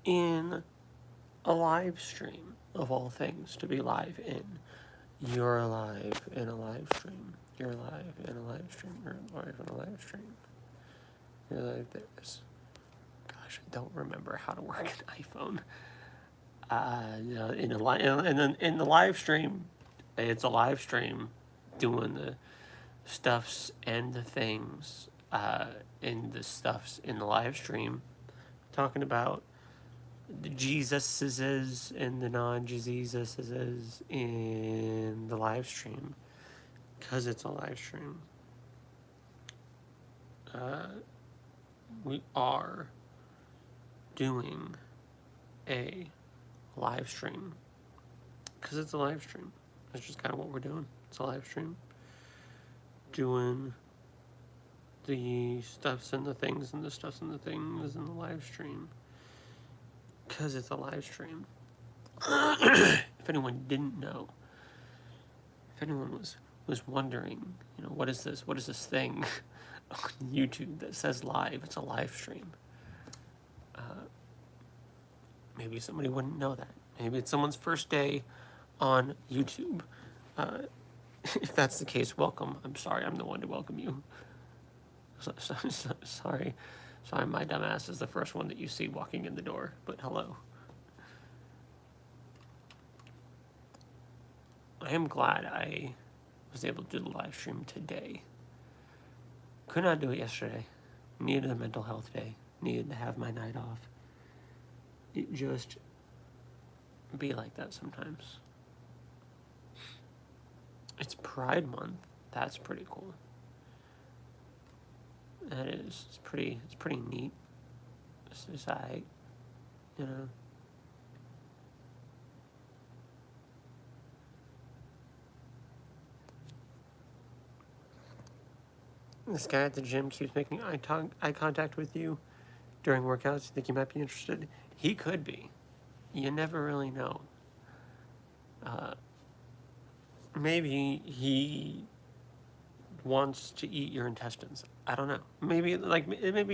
in a live stream, of all things to be live in. You're alive in a live stream. You're alive in a live stream. You're alive in a live stream. You're alive this. Gosh, I don't remember how to work an iPhone. In the live stream, it's a live stream doing the stuffs and the things in the stuffs in the live stream, talking about the Jesuses and the non-Jesuses in the live stream, because it's a live stream. We are doing a live stream because it's a live stream. That's just kind of what we're doing. It's a live stream. Doing the stuffs and the things and the stuffs and the things in the live stream because it's a live stream. If anyone didn't know, if anyone was wondering, what is this? What is this thing on YouTube that says live? It's a live stream. Maybe somebody wouldn't know that. Maybe it's someone's first day on YouTube. If that's the case, welcome. I'm sorry, I'm the one to welcome you. Sorry, my dumb ass is the first one that you see walking in the door, but hello. I am glad I was able to do the live stream today. Could not do it yesterday. Needed a mental health day. Needed to have my night off. It just be like that sometimes. It's Pride Month. That's pretty cool. That is. It's pretty neat. This is This guy at the gym keeps making eye contact with you during workouts. You think he might be interested? He could be. You never really know. Maybe he wants to eat your intestines. I don't know. Maybe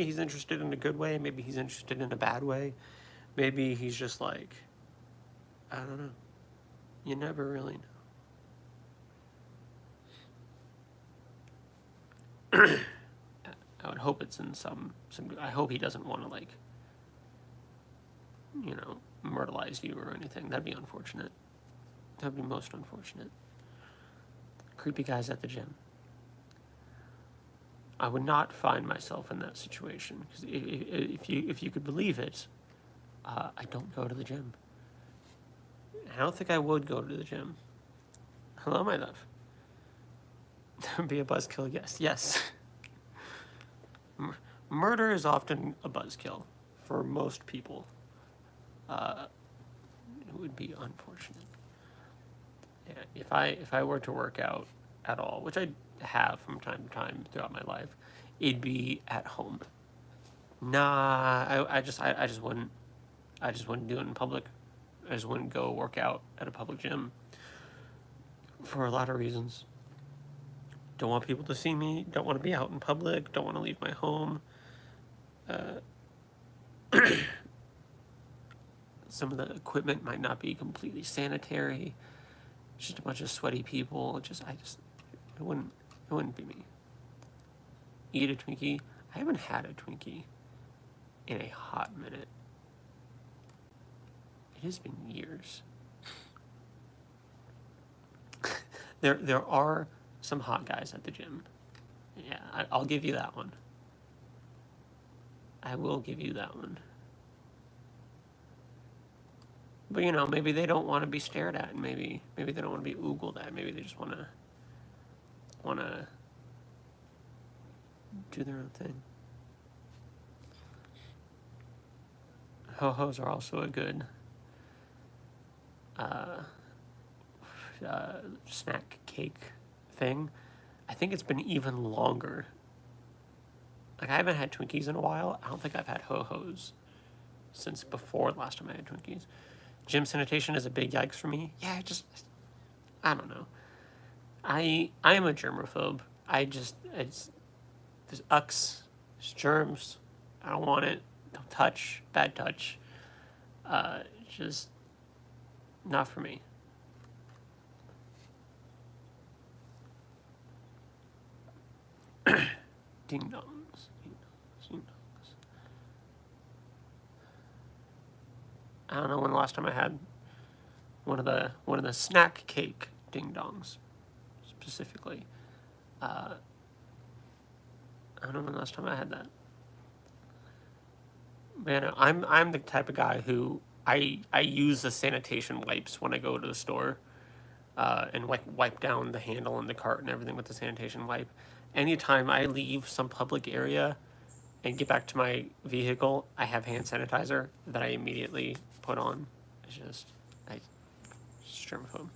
he's interested in a good way. Maybe he's interested in a bad way. Maybe he's just like, I don't know. You never really know. I would hope it's in some. I hope he doesn't want to myrtleize you or anything. That'd be unfortunate. That'd be most unfortunate. Creepy guys at the gym. I would not find myself in that situation, because if you could believe it, I don't go to the gym. I don't think I would go to the gym. Hello, my love. That would be a buzzkill. Yes. Murder is often a buzzkill for most people. It would be unfortunate. Yeah, if I were to work out at all, which I have from time to time throughout my life, it'd be at home. I just wouldn't do it in public. I just wouldn't go work out at a public gym for a lot of reasons. Don't want people to see me. Don't want to be out in public. Don't want to leave my home. Some of the equipment might not be completely sanitary. Just a bunch of sweaty people. It wouldn't be me. Eat a Twinkie. I haven't had a Twinkie in a hot minute. It has been years. There are some hot guys at the gym. Yeah, I'll give you that one. I will give you that one. But maybe they don't want to be stared at, and maybe they don't want to be oogled at. Maybe they just want to do their own thing. Ho-hos are also a good snack cake thing. I think it's been even longer. I haven't had Twinkies in a while. I don't think I've had ho-hos since before the last time I had Twinkies. Gym sanitation is a big yikes for me. Yeah, I don't know. I am a germaphobe. There's ucks, there's germs. I don't want it. Don't touch. Bad touch. Just not for me. Ding dongs, ding dongs, ding dongs. I don't know when the last time I had one of the snack cake ding dongs, specifically. I don't know when the last time I had that. Man, I'm the type of guy who I use the sanitation wipes when I go to the store, and like wipe down the handle and the cart and everything with the sanitation wipe. Anytime I leave some public area and get back to my vehicle, I have hand sanitizer that I immediately put on. It's just, germaphobe.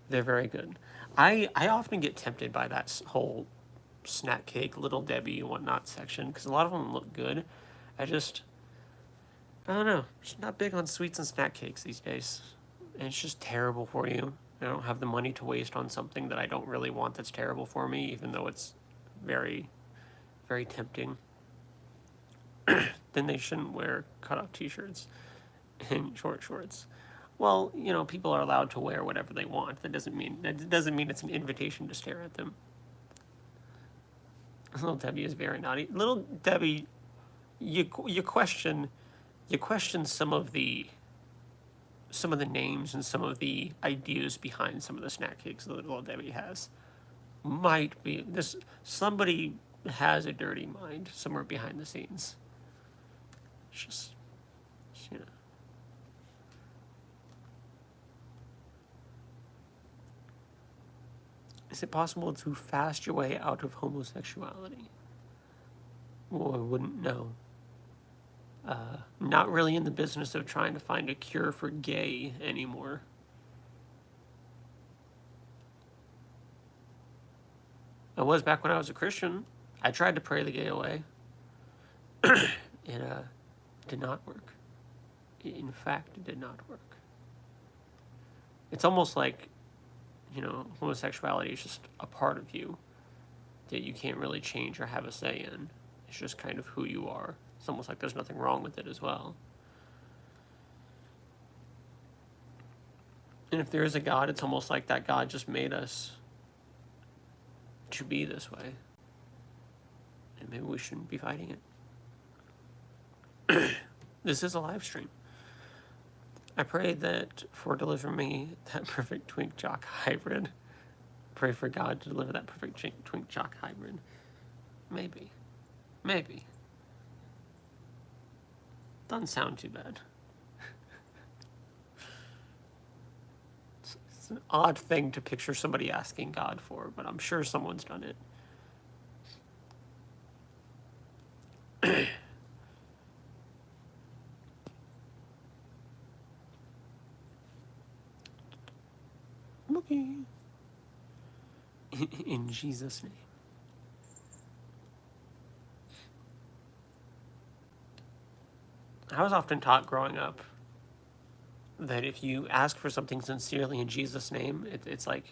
They're very good. I often get tempted by that whole snack cake, Little Debbie and whatnot section, because a lot of them look good. I don't know. Just not big on sweets and snack cakes these days. And it's just terrible for you. I don't have the money to waste on something that I don't really want that's terrible for me, even though it's very, very tempting. Then they shouldn't wear cut-off t-shirts and short shorts. Well, people are allowed to wear whatever they want. That doesn't mean it's an invitation to stare at them. Little Debbie is very naughty. Little Debbie, you question some of the names and some of the ideas behind some of the snack cakes that Little Debbie has. Might be this somebody has a dirty mind somewhere behind the scenes. It's just Is it possible to fast your way out of homosexuality? Well, I wouldn't know. Not really in the business of trying to find a cure for gay anymore. I was back when I was a Christian. I tried to pray the gay away. It did not work. In fact, it did not work. It's almost like, homosexuality is just a part of you that you can't really change or have a say in. It's just kind of who you are. It's almost like there's nothing wrong with it as well. And if there is a God, it's almost like that God just made us to be this way. And maybe we shouldn't be fighting it. This is a live stream. I pray that for deliver me that perfect twink jock hybrid. Pray for God to deliver that perfect twink jock hybrid. Maybe. Doesn't sound too bad. It's an odd thing to picture somebody asking God for, but I'm sure someone's done it. Okay. In Jesus' name. I was often taught growing up that if you ask for something sincerely in Jesus' name, it's like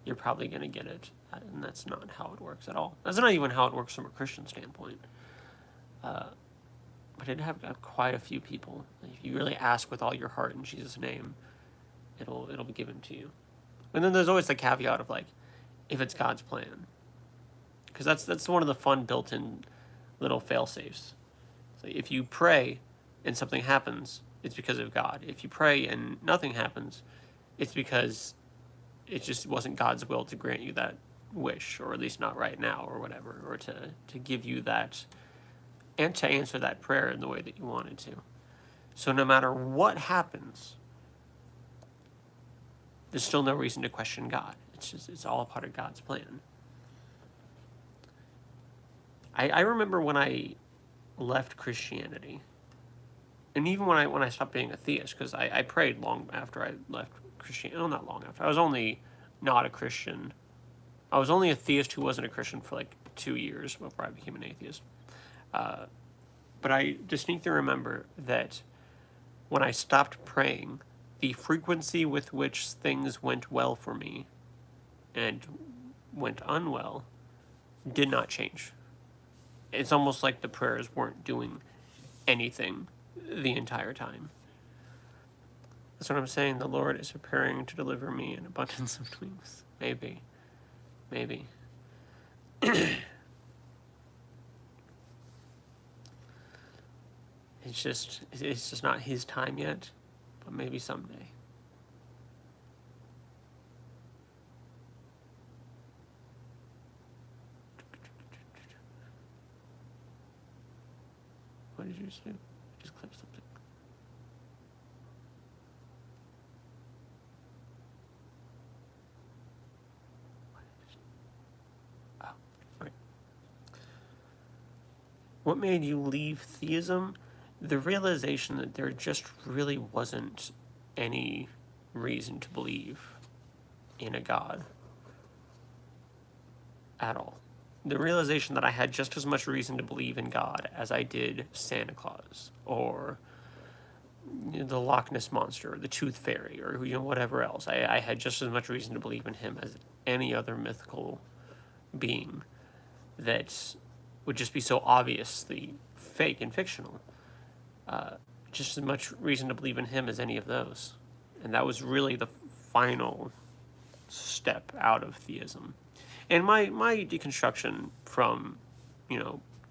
you're probably going to get it. And that's not how it works at all. That's not even how it works from a Christian standpoint. But it have quite a few people. If you really ask with all your heart in Jesus' name, it'll be given to you. And then there's always the caveat of like, if it's God's plan, because that's one of the fun built-in little fail-safes. So if you pray and something happens, it's because of God. If you pray and nothing happens, it's because it just wasn't God's will to grant you that wish, or at least not right now, or whatever, or to give you that, and to answer that prayer in the way that you wanted to. So no matter what happens, there's still no reason to question God. It's all a part of God's plan. I remember when I left Christianity, and even when I stopped being a theist, because I prayed long after I left Christianity. No, not long after. I was only not a Christian. I was only a theist who wasn't a Christian for like 2 years before I became an atheist. But I distinctly remember that when I stopped praying, the frequency with which things went well for me and went unwell did not change. It's almost like the prayers weren't doing anything the entire time. That's what I'm saying. The Lord is preparing to deliver me an abundance of dreams. Maybe. Maybe. It's just not his time yet, but maybe someday. What did you just do? Just clip something. Oh, right. What made you leave theism? The realization that there just really wasn't any reason to believe in a God at all. The realization that I had just as much reason to believe in God as I did Santa Claus or the Loch Ness Monster or the Tooth Fairy or whatever else. I had just as much reason to believe in him as any other mythical being that would just be so obviously fake and fictional. Just as much reason to believe in him as any of those. And that was really the final step out of theism. And my deconstruction from,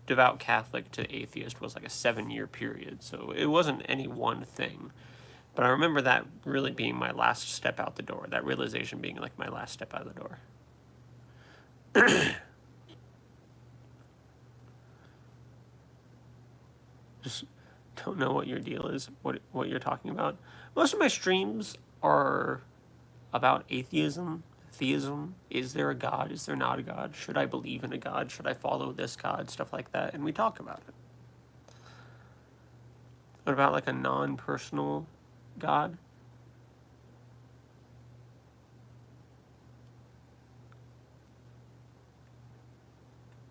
devout Catholic to atheist was like a 7-year period. So it wasn't any one thing. But I remember that really being my last step out the door. That realization being like my last step out of the door. Just don't know what your deal is, what you're talking about. Most of my streams are about atheism, theism. Is there a God? Is there not a God? Should I believe in a God? Should I follow this God? Stuff like that. And we talk about it. What about like a non-personal God?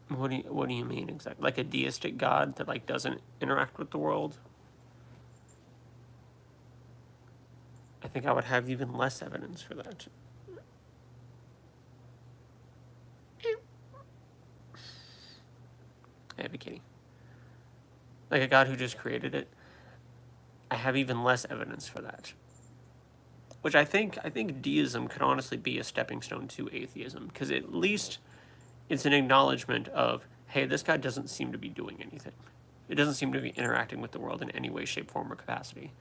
What do you mean exactly? Like a deistic God that like doesn't interact with the world? I think I would have even less evidence for that. I be kidding. Like a God who just created it. I have even less evidence for that. Which I think deism could honestly be a stepping stone to atheism, because at least it's an acknowledgement of, hey, this guy doesn't seem to be doing anything. It doesn't seem to be interacting with the world in any way, shape, form, or capacity.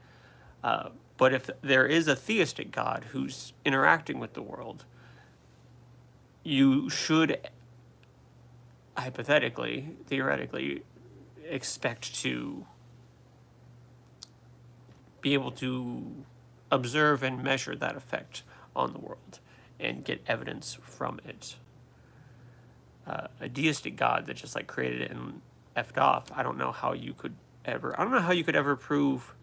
But if there is a theistic God who's interacting with the world, you should hypothetically, theoretically, expect to be able to observe and measure that effect on the world and get evidence from it. A deistic God that just like created it and effed off, I don't know how you could ever prove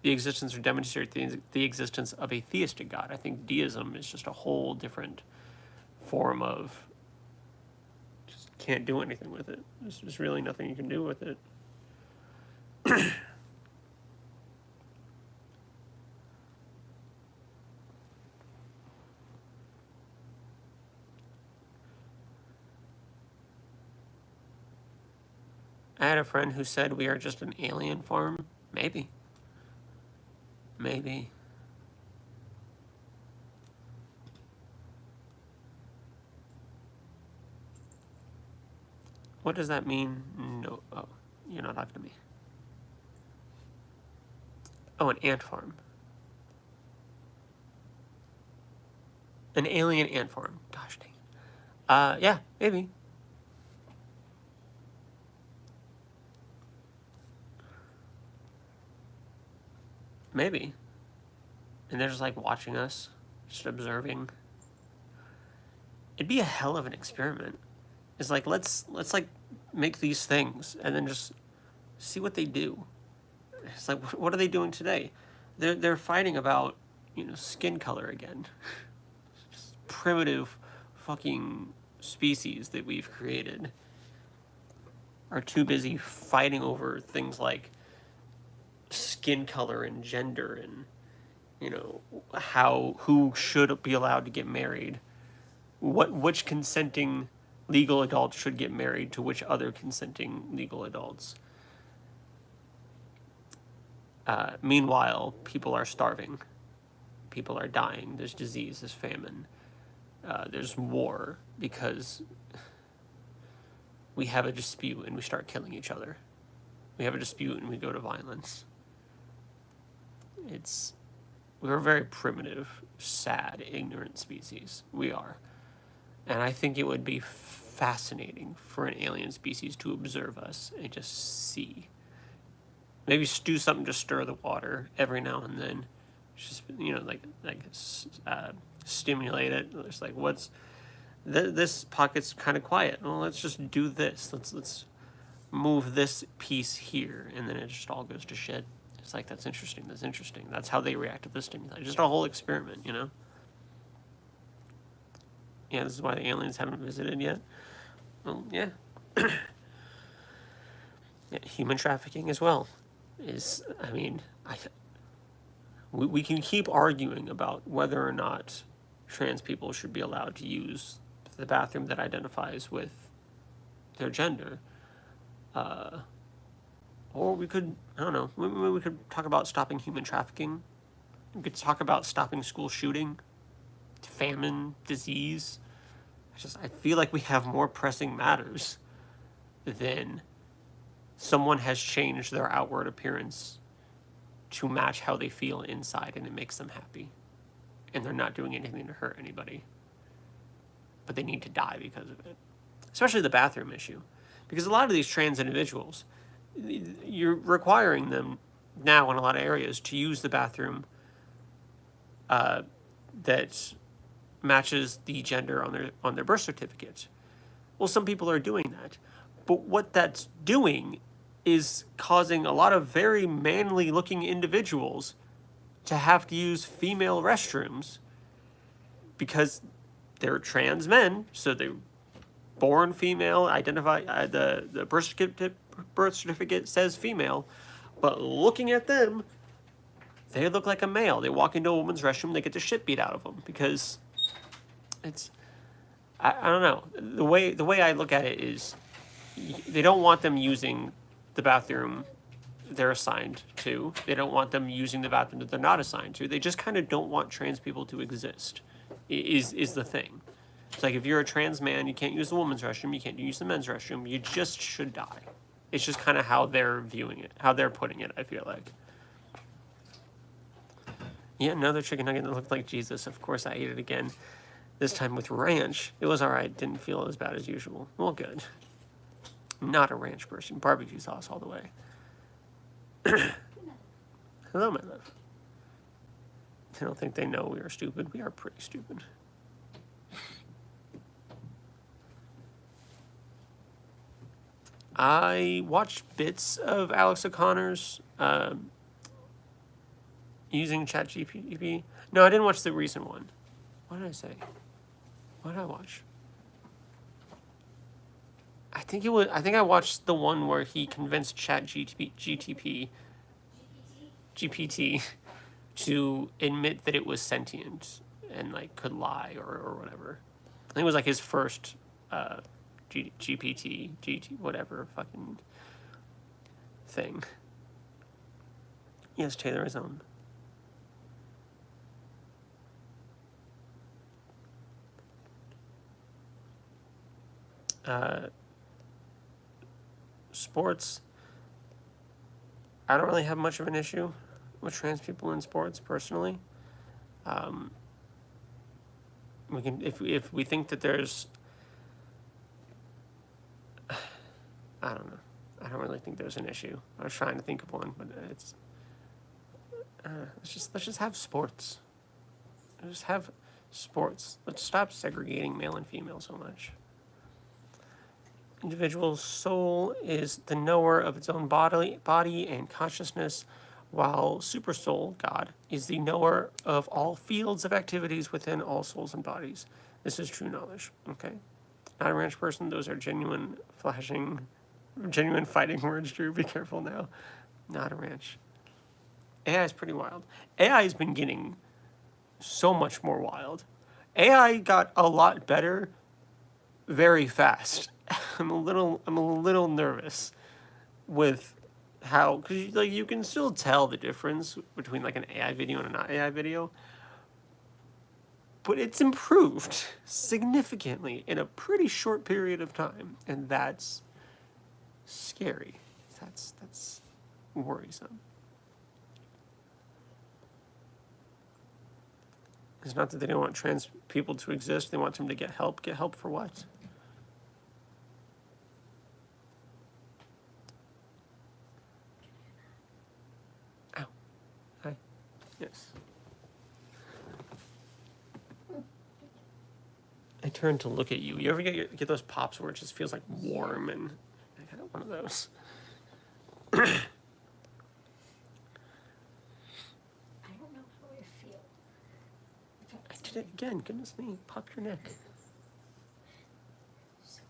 the existence or demonstrate the existence of a theistic God. I think deism is just a whole different form of just can't do anything with it. There's just really nothing you can do with it. I had a friend who said we are just an alien farm. Maybe. What does that mean? No. Oh, you're not talking to me. Oh, an ant farm. An alien ant farm. Gosh dang. Yeah, maybe. Maybe. And they're just like watching us, just observing. It'd be a hell of an experiment. It's like let's like make these things and then just see what they do. It's like what are they doing today? They're fighting about skin color again. Just primitive fucking species that we've created are too busy fighting over things like skin color and gender and who should be allowed to get married, which consenting legal adults should get married to which other consenting legal adults. Meanwhile, people are starving. People are dying. There's disease, there's famine, there's war, because we have a dispute and we start killing each other. We have a dispute and we go to violence. We're a very primitive, sad, ignorant species. We are. And I think it would be fascinating for an alien species to observe us and just see. Maybe do something to stir the water every now and then. Just, stimulate it. It's like, this pocket's kind of quiet. Well, let's just do this. Let's move this piece here, and then it just all goes to shit. It's like, that's interesting. That's how they react to this stimuli. Just a whole experiment, you know? Yeah, this is why the aliens haven't visited yet. Well, yeah. Yeah, human trafficking as well we can keep arguing about whether or not trans people should be allowed to use the bathroom that identifies with their gender. Or we could, I don't know, maybe we could talk about stopping human trafficking. We could talk about stopping school shooting, famine, disease. I feel like we have more pressing matters than someone has changed their outward appearance to match how they feel inside, and it makes them happy. And they're not doing anything to hurt anybody. But they need to die because of it. Especially the bathroom issue. Because a lot of these trans individuals, you're requiring them now in a lot of areas to use the bathroom that matches the gender on their birth certificate. Well, some people are doing that. But what that's doing is causing a lot of very manly looking individuals to have to use female restrooms because they're trans men, so they're born female, identify the birth certificate says female, but looking at them, they look like a male. They walk into a woman's restroom, they get the shit beat out of them because I don't know. The way I look at it is they don't want them using the bathroom they're assigned to. They don't want them using the bathroom that they're not assigned to. They just kind of don't want trans people to exist, is the thing. It's like, if you're a trans man, you can't use the woman's restroom, you can't use the men's restroom, you just should die. It's just kind of how they're viewing it, how they're putting it, I feel like. Yeah, another chicken nugget that looked like Jesus. Of course, I ate it again. This time with ranch. It was alright, didn't feel as bad as usual. Well, good. Not a ranch person. Barbecue sauce all the way. Hello, my love. I don't think they know we are stupid. We are pretty stupid. I watched bits of Alex O'Connor's using ChatGPT. No, I didn't watch the recent one. What did I say? What did I watch? I think I watched the one where he convinced GPT to admit that it was sentient and like could lie or whatever. I think it was like his first GT whatever fucking thing. Yes, Taylor is on. Sports, I don't really have much of an issue with trans people in sports personally. We can, if we think that there's, I don't know. I don't really think there's an issue. I was trying to think of one, but it's let's just have sports. Let's just have sports. Let's stop segregating male and female so much. Individual's soul is the knower of its own body and consciousness, while supersoul, God, is the knower of all fields of activities within all souls and bodies. This is true knowledge. Okay? Not a ranch person. Those are genuine fighting words, Drew. Be careful now. Not a ranch. AI is pretty wild. AI has been getting so much more wild. AI got a lot better very fast. I'm a little nervous with how, because like you can still tell the difference between like an AI video and a not AI video, but it's improved significantly in a pretty short period of time, and that's scary. That's worrisome. It's not that they don't want trans people to exist; they want them to get help. Get help for what? Ow. Hi. Yes. I turned to look at you. You ever get those pops where it just feels like warm, and I got one of those. I don't know how I feel. I did it again. Goodness me. Pop your neck. So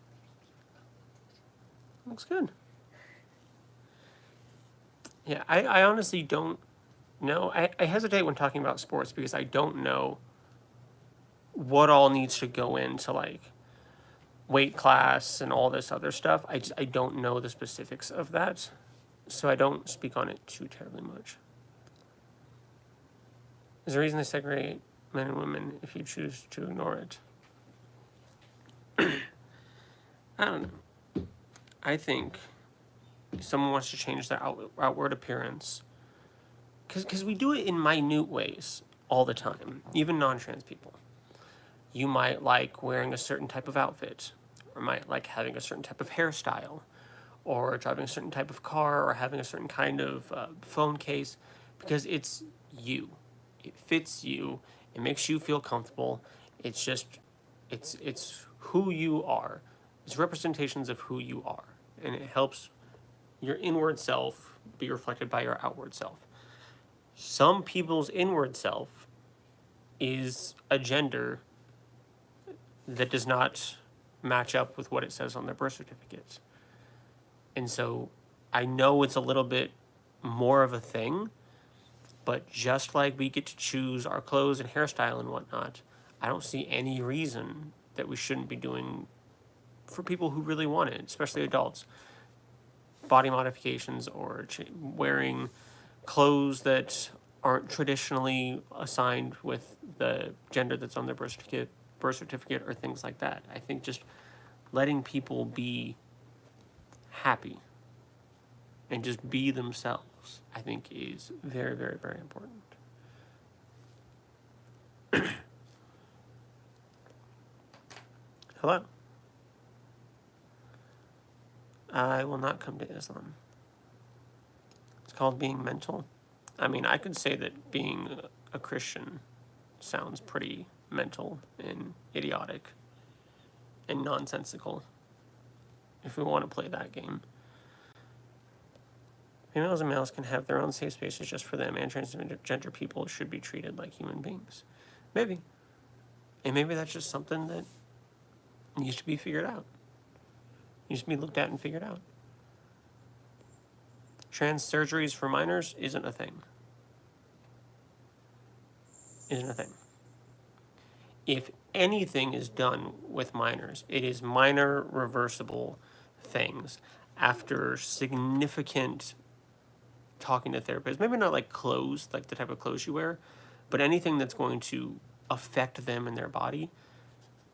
Looks good. Yeah, I honestly don't know. I hesitate when talking about sports because I don't know what all needs to go into like weight class and all this other stuff. I don't know the specifics of that, so I don't speak on it too terribly much. There's a reason they segregate men and women if you choose to ignore it. I don't know. I think if someone wants to change their outward appearance, because we do it in minute ways all the time, even non-trans people. You might like wearing a certain type of outfit, or might like having a certain type of hairstyle, or driving a certain type of car, or having a certain kind of phone case, because it's you. It fits you. It makes you feel comfortable. It's just, it's who you are. It's representations of who you are, and it helps your inward self be reflected by your outward self. Some people's inward self is a gender that does not match up with what it says on their birth certificates. And so I know it's a little bit more of a thing, but just like we get to choose our clothes and hairstyle and whatnot, I don't see any reason that we shouldn't be doing for people who really want it, especially adults. Body modifications or wearing clothes that aren't traditionally assigned with the gender that's on their birth certificate or things like that. I think just letting people be happy and just be themselves, I think, is very, very, very important. Hello. I will not come to Islam. It's called being mental. I mean, I could say that being a Christian sounds pretty mental and idiotic and nonsensical, if we want to play that game. Females and males can have their own safe spaces just for them, and transgender people should be treated like human beings. Maybe. And maybe that's just something that needs to be figured out. Needs to be looked at and figured out. Trans surgeries for minors isn't a thing. Isn't a thing. If anything is done with minors, it is minor reversible things after significant talking to therapists. Maybe not like clothes, like the type of clothes you wear, but anything that's going to affect them and their body.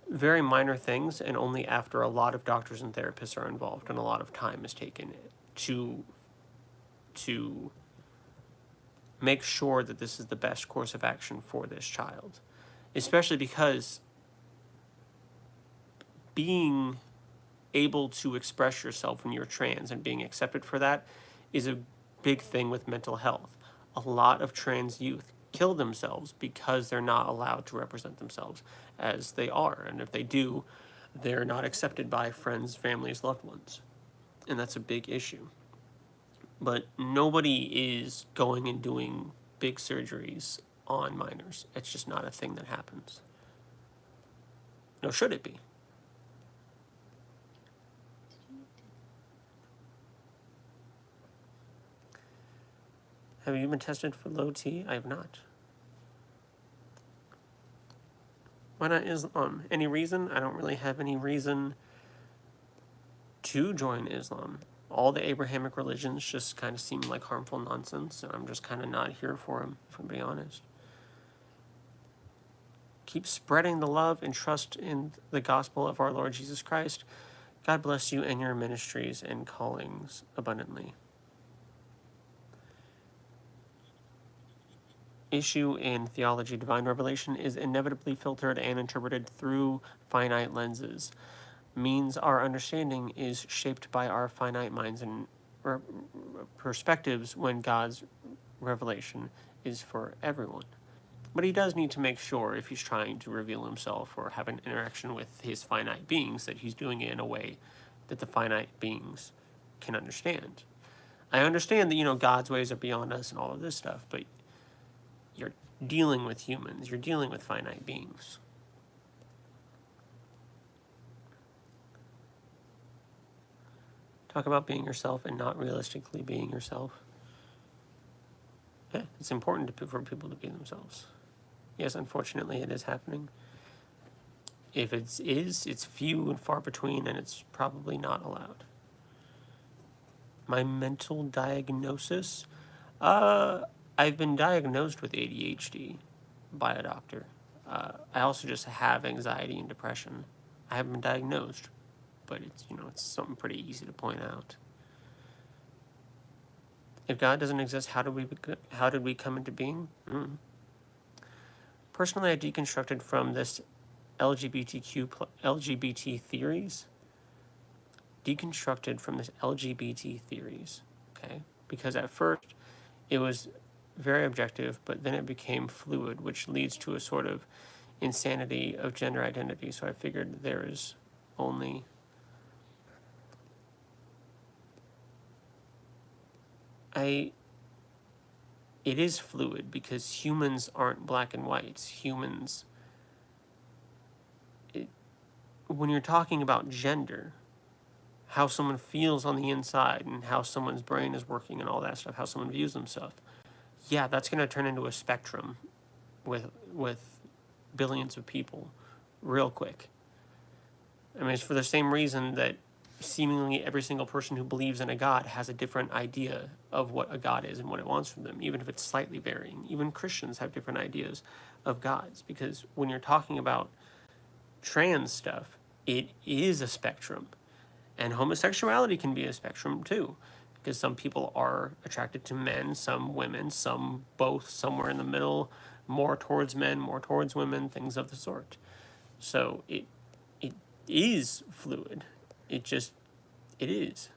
Very minor things, and only after a lot of doctors and therapists are involved and a lot of time is taken to make sure that this is the best course of action for this child. Especially because being able to express yourself when you're trans and being accepted for that is a big thing with mental health. A lot of trans youth kill themselves because they're not allowed to represent themselves as they are. And if they do, they're not accepted by friends, families, loved ones. And that's a big issue. But nobody is going and doing big surgeries on minors. It's just not a thing that happens. Nor should it be. Have you been tested for low T? I have not. Why not Islam? Any reason? I don't really have any reason to join Islam. All the Abrahamic religions just kind of seem like harmful nonsense, and I'm just kind of not here for them, if I'm being honest. Keep spreading the love and trust in the gospel of our Lord Jesus Christ. God bless you and your ministries and callings abundantly. Issue in theology, divine revelation is inevitably filtered and interpreted through finite lenses. Means our understanding is shaped by our finite minds and perspectives when God's revelation is for everyone. But he does need to make sure, if he's trying to reveal himself or have an interaction with his finite beings, that he's doing it in a way that the finite beings can understand. I understand that, God's ways are beyond us and all of this stuff, but you're dealing with humans, you're dealing with finite beings. Talk about being yourself and not realistically being yourself. Yeah, it's important for people to be themselves. Yes, unfortunately, it is happening. If it's few and far between, and it's probably not allowed. My mental diagnosis? I've been diagnosed with ADHD by a doctor. I also just have anxiety and depression. I haven't been diagnosed, but it's something pretty easy to point out. If God doesn't exist, how did we come into being? Personally, I deconstructed from this LGBT theories. Deconstructed from this LGBT theories, okay? Because at first, it was very objective, but then it became fluid, which leads to a sort of insanity of gender identity. So I figured there is only it is fluid because humans aren't black and white. Humans, when you're talking about gender, how someone feels on the inside and how someone's brain is working and all that stuff, how someone views themselves, yeah, that's going to turn into a spectrum with billions of people real quick. I mean, it's for the same reason that seemingly every single person who believes in a God has a different idea of what a God is and what it wants from them, even if it's slightly varying. Even Christians have different ideas of gods, because when you're talking about trans stuff, it is a spectrum. And homosexuality can be a spectrum too, because some people are attracted to men, some women, some both, somewhere in the middle, more towards men, more towards women, things of the sort. So it is fluid. It is.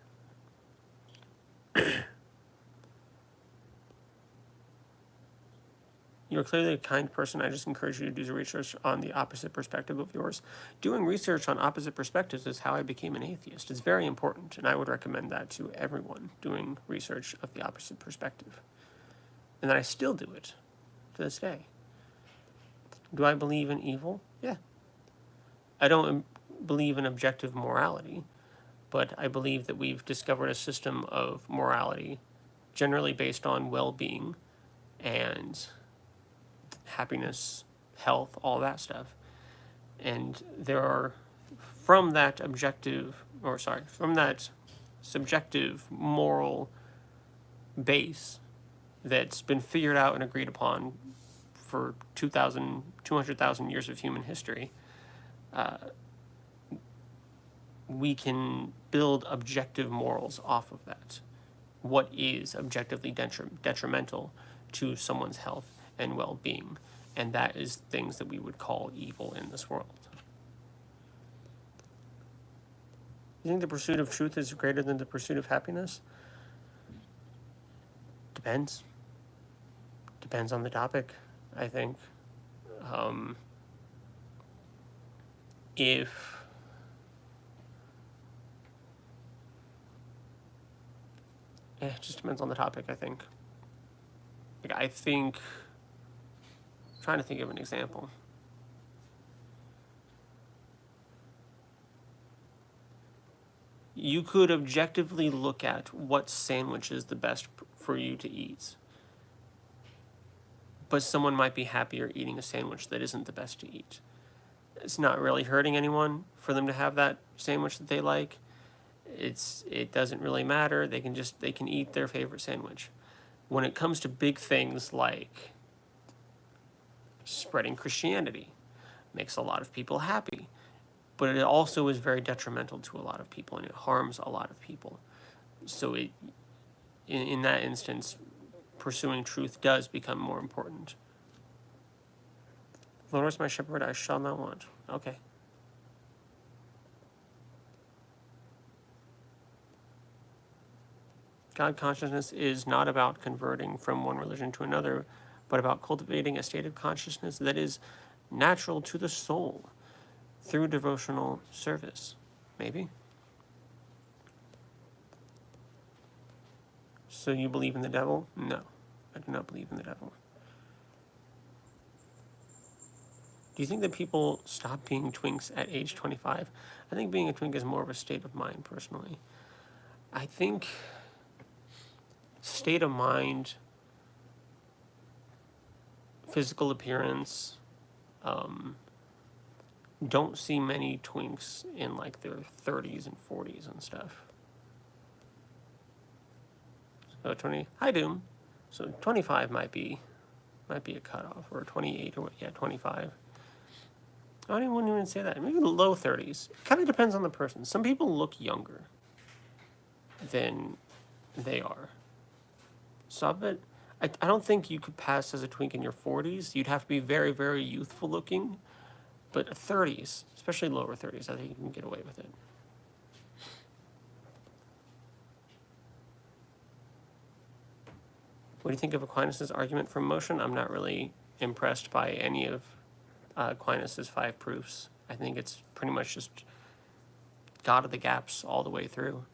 You're clearly a kind person. I just encourage you to do research on the opposite perspective of yours. Doing research on opposite perspectives is how I became an atheist. It's very important, and I would recommend that to everyone, doing research of the opposite perspective. And I still do it to this day. Do I believe in evil? Yeah. I don't believe in objective morality, but I believe that we've discovered a system of morality generally based on well-being and happiness, health, all that stuff. And there are, from that subjective moral base that's been figured out and agreed upon for 200,000 years of human history, we can build objective morals off of that. What is objectively detrimental to someone's health and well-being? And that is things that we would call evil in this world. You think the pursuit of truth is greater than the pursuit of happiness? Depends. Depends on the topic, I think. It just depends on the topic, I think. I'm trying to think of an example. You could objectively look at what sandwich is the best for you to eat. But someone might be happier eating a sandwich that isn't the best to eat. It's not really hurting anyone for them to have that sandwich that they like. it doesn't really matter. They can eat their favorite sandwich. When it comes to big things like spreading Christianity, makes a lot of people happy, but it also is very detrimental to a lot of people, and it harms a lot of people. So in that instance, pursuing truth does become more important. The Lord is my shepherd, I shall not want. Okay. God consciousness is not about converting from one religion to another, but about cultivating a state of consciousness that is natural to the soul through devotional service. Maybe. So you believe in the devil? No, I do not believe in the devil. Do you think that people stop being twinks at age 25? I think being a twink is more of a state of mind, personally. I think state of mind, physical appearance, don't see many twinks in like their 30s and 40s and stuff. So 20, hi Doom. So 25 might be a cutoff, or 28, or 25. I wouldn't even say that. Maybe the low 30s. Kind of depends on the person. Some people look younger than they are. So I bet I don't think you could pass as a twink in your 40s. You'd have to be very, very youthful looking. But 30s, especially lower 30s, I think you can get away with it. What do you think of Aquinas' argument from motion? I'm not really impressed by any of Aquinas' 5 proofs. I think it's pretty much just God of the gaps all the way through.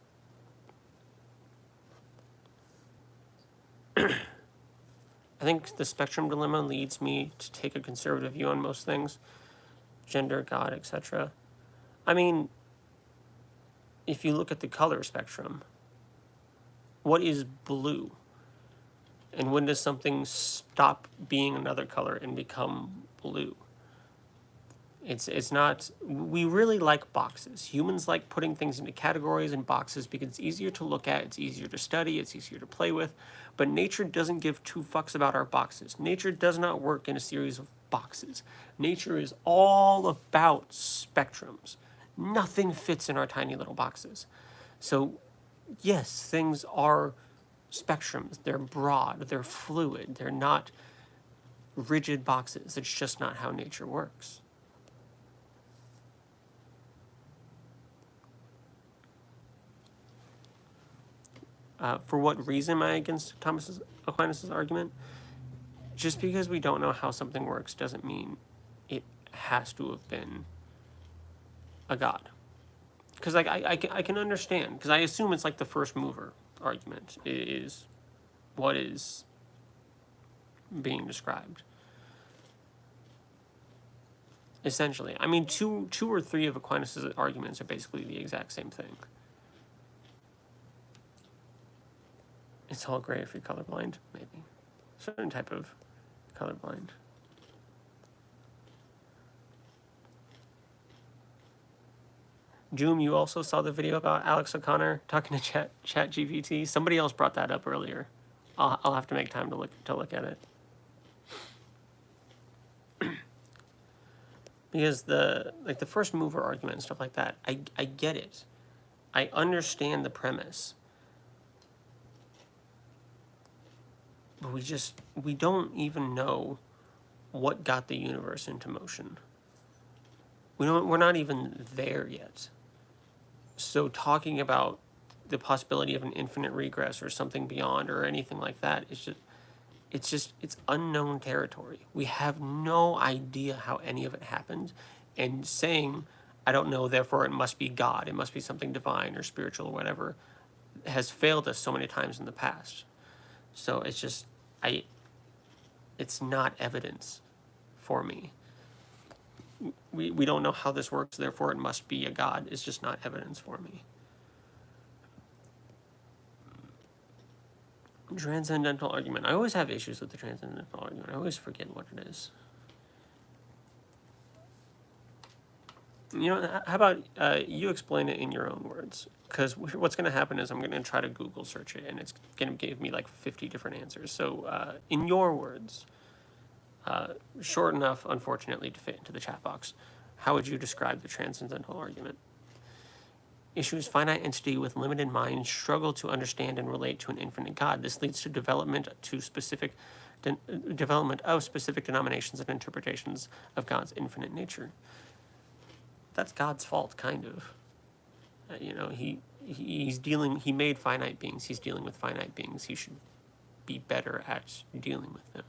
I think the spectrum dilemma leads me to take a conservative view on most things. Gender, God, etc. I mean, if you look at the color spectrum, what is blue? And when does something stop being another color and become blue? It's not, we really like boxes. Humans like putting things into categories and boxes because it's easier to look at, it's easier to study, it's easier to play with. But nature doesn't give 2 fucks about our boxes. Nature does not work in a series of boxes. Nature is all about spectrums. Nothing fits in our tiny little boxes. So yes, things are spectrums. They're broad, they're fluid, they're not rigid boxes. It's just not how nature works. For what reason am I against Aquinas' argument? Just because we don't know how something works doesn't mean it has to have been a god. Because I can understand, because I assume it's like the first mover argument is what is being described. Essentially. I mean, two or three of Aquinas' arguments are basically the exact same thing. It's all gray if you're colorblind, maybe. Certain type of colorblind. Joom, you also saw the video about Alex O'Connor talking to ChatGPT. Somebody else brought that up earlier. I'll have to make time to look at it. Because the first mover argument and stuff like that, I get it. I understand the premise. But we don't even know what got the universe into motion. We're not even there yet. So talking about the possibility of an infinite regress or something beyond or anything like that, it's unknown territory. We have no idea how any of it happened, and saying, I don't know, therefore it must be God, it must be something divine or spiritual or whatever, has failed us so many times in the past. So it's not evidence for me. We don't know how this works, therefore it must be a God. It's just not evidence for me. Transcendental argument. I always have issues with the transcendental argument. I always forget what it is. You know, how about you explain it in your own words? Because what's going to happen is I'm going to try to Google search it, and it's going to give me like 50 different answers. So, in your words, short enough, unfortunately, to fit into the chat box, how would you describe the transcendental argument? Issues finite entity with limited mind struggle to understand and relate to an infinite God. This leads to development of specific denominations and interpretations of God's infinite nature. That's God's fault, kind of. You know, he made finite beings. He's dealing with finite beings. He should be better at dealing with them.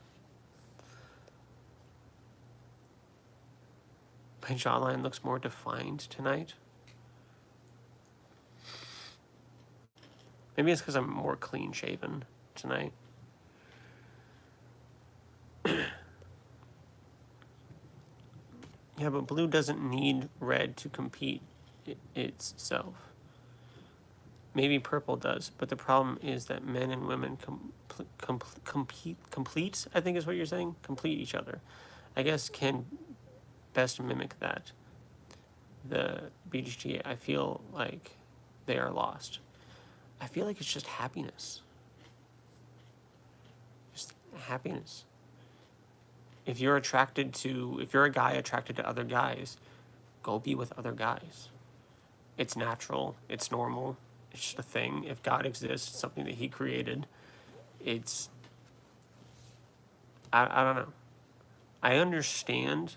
My jawline looks more defined tonight. Maybe it's because I'm more clean shaven tonight. Yeah, but blue doesn't need red to compete itself. Maybe purple does, but the problem is that men and women complete, I think is what you're saying, complete each other. I guess can best mimic that. The BGG, I feel like they are lost. I feel like it's just happiness. Just happiness. If you're a guy attracted to other guys, go be with other guys. It's natural. It's normal. It's just a thing. If God exists, something that he created, I don't know. I understand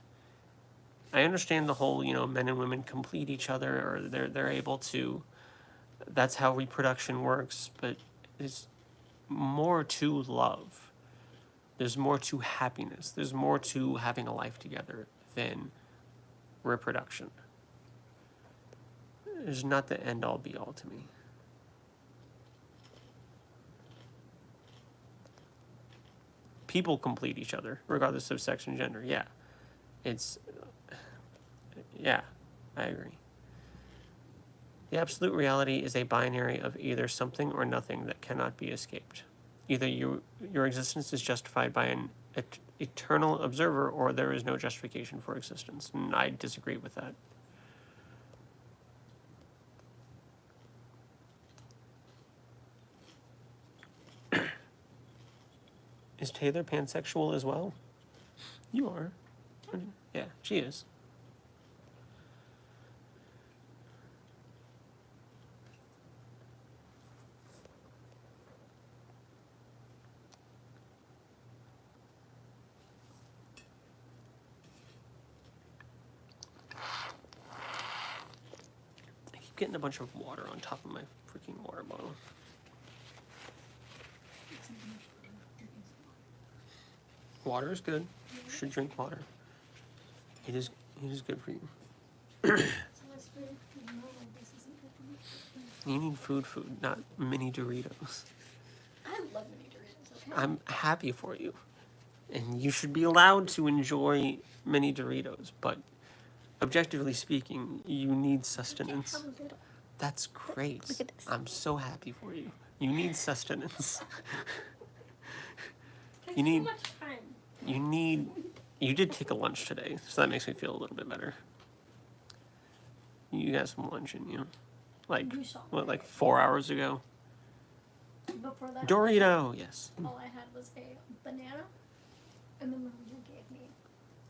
the whole, men and women complete each other, or they're able to, that's how reproduction works, but there's more to love. There's more to happiness. There's more to having a life together than reproduction. It's not the end all be all to me. People complete each other, regardless of sex and gender. Yeah. I agree. The absolute reality is a binary of either something or nothing that cannot be escaped. Either your existence is justified by an eternal observer, or there is no justification for existence. And I disagree with that. Is Taylor pansexual as well? You are. Yeah, she is. I keep getting a bunch of water on top of my freaking water bottle. Water is good. You should drink water. It is good for you. You need food, not mini Doritos. I love mini Doritos. Okay? I'm happy for you. And you should be allowed to enjoy mini Doritos, but objectively speaking, you need sustenance. That's great. Look at this. I'm so happy for you. You need sustenance. You did take a lunch today, so that makes me feel a little bit better. You got some lunch in you. Like 4 hours ago? Before that, Dorito, yes. all I had was a banana, and then my husband gave me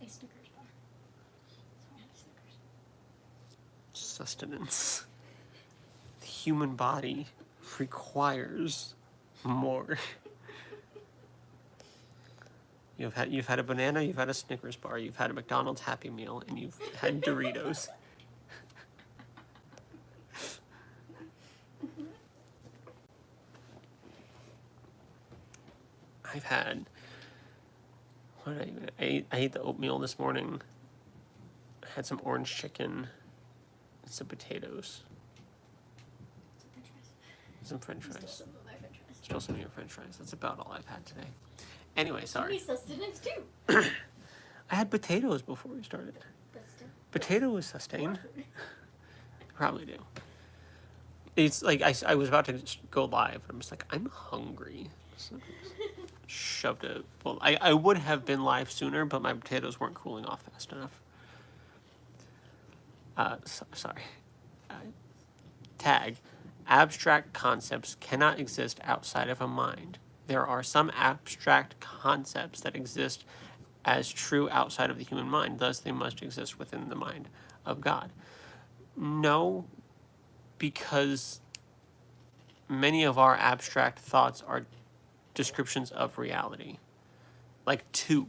a Snickers bar. So I had a Snickers. Sustenance. The human body requires more. You've had a banana, you've had a Snickers bar, you've had a McDonald's Happy Meal, and you've had Doritos. I've had, what did I even, I ate the oatmeal this morning. I had some orange chicken and some potatoes. Some french fries. Still some of my french fries. Still some of your french fries. That's about all I've had today. Anyway, sorry. You need sustenance too. I had potatoes before we started. But still. Potato is sustained. Probably do. It's like I was about to go live. I'm just like, I'm hungry. So shoved it. Well, I would have been live sooner, but my potatoes weren't cooling off fast enough. sorry. Tag. Abstract concepts cannot exist outside of a mind. There are some abstract concepts that exist as true outside of the human mind, thus they must exist within the mind of God. No, because many of our abstract thoughts are descriptions of reality. Like 2.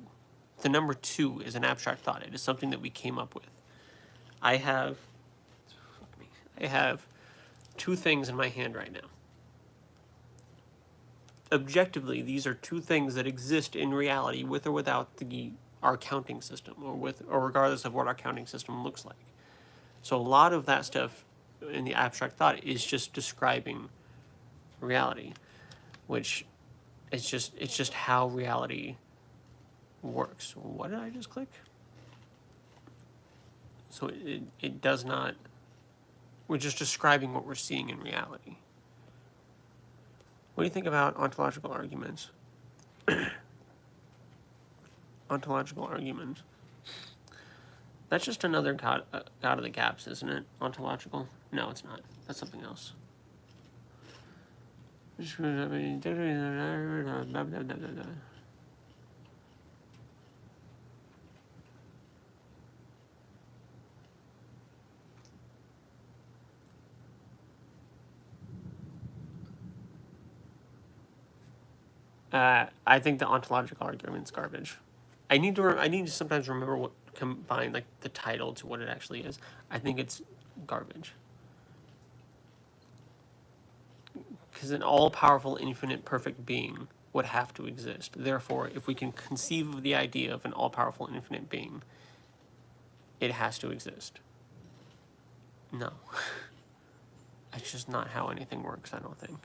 The number 2 is an abstract thought. It is something that we came up with. I have 2 things in my hand right now. Objectively, these are 2 things that exist in reality with or without our counting system, or regardless of what our counting system looks like. So a lot of that stuff in the abstract thought is just describing reality, which it's just how reality works. What did I just click? So it does not. We're just describing what we're seeing in reality. What do you think about ontological arguments? Ontological arguments. That's just another God of the gaps, isn't it? Ontological? No, it's not. That's something else. I think the ontological argument's garbage. I need to sometimes remember what combine like the title to what it actually is. I think it's garbage. Because an all-powerful, infinite, perfect being would have to exist. Therefore, if we can conceive of the idea of an all-powerful, infinite being, it has to exist. No. That's just not how anything works, I don't think.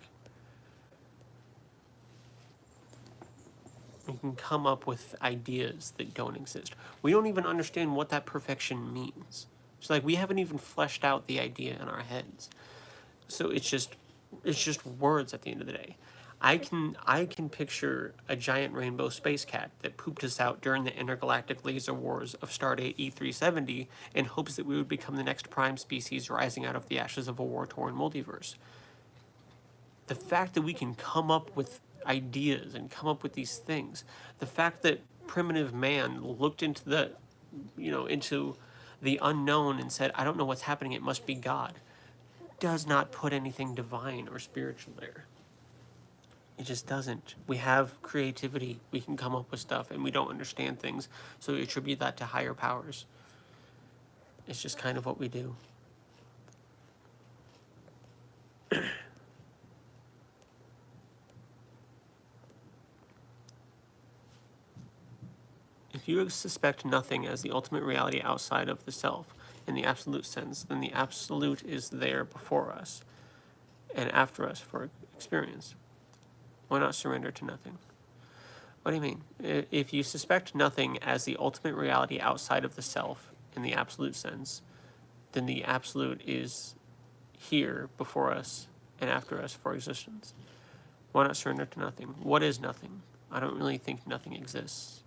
We can come up with ideas that don't exist. We don't even understand what that perfection means. It's like we haven't even fleshed out the idea in our heads. So it's just words at the end of the day. I can picture a giant rainbow space cat that pooped us out during the intergalactic laser wars of Stardate E370 in hopes that we would become the next prime species rising out of the ashes of a war-torn multiverse. The fact that we can come up with ideas and come up with these things, the fact that primitive man looked into the unknown and said, I don't know what's happening, it must be God, does not put anything divine or spiritual there. It just doesn't. We have creativity, we can come up with stuff, and we don't understand things, so we attribute that to higher powers. It's just kind of what we do. If you suspect nothing as the ultimate reality outside of the self, in the absolute sense, then the absolute is there before us and after us for experience. Why not surrender to nothing? What do you mean? If you suspect nothing as the ultimate reality outside of the self, in the absolute sense, then the absolute is here before us and after us for existence. Why not surrender to nothing? What is nothing? I don't really think nothing exists.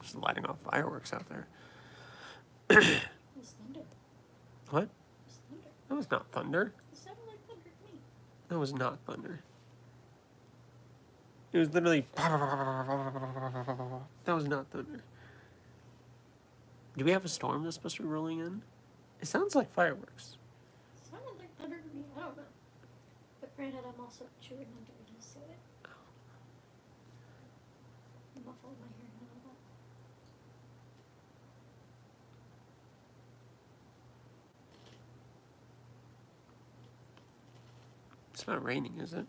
Just lighting off fireworks out there. What? That was not thunder. It sounded like thunder to me. That was not thunder. It was literally... That was not thunder. Do we have a storm that's supposed to be rolling in? It sounds like fireworks. It sounded like thunder to me. I don't know. But granted, I'm also chewing on Doritos, so it muffled my hearing a little bit. It's not raining, is it?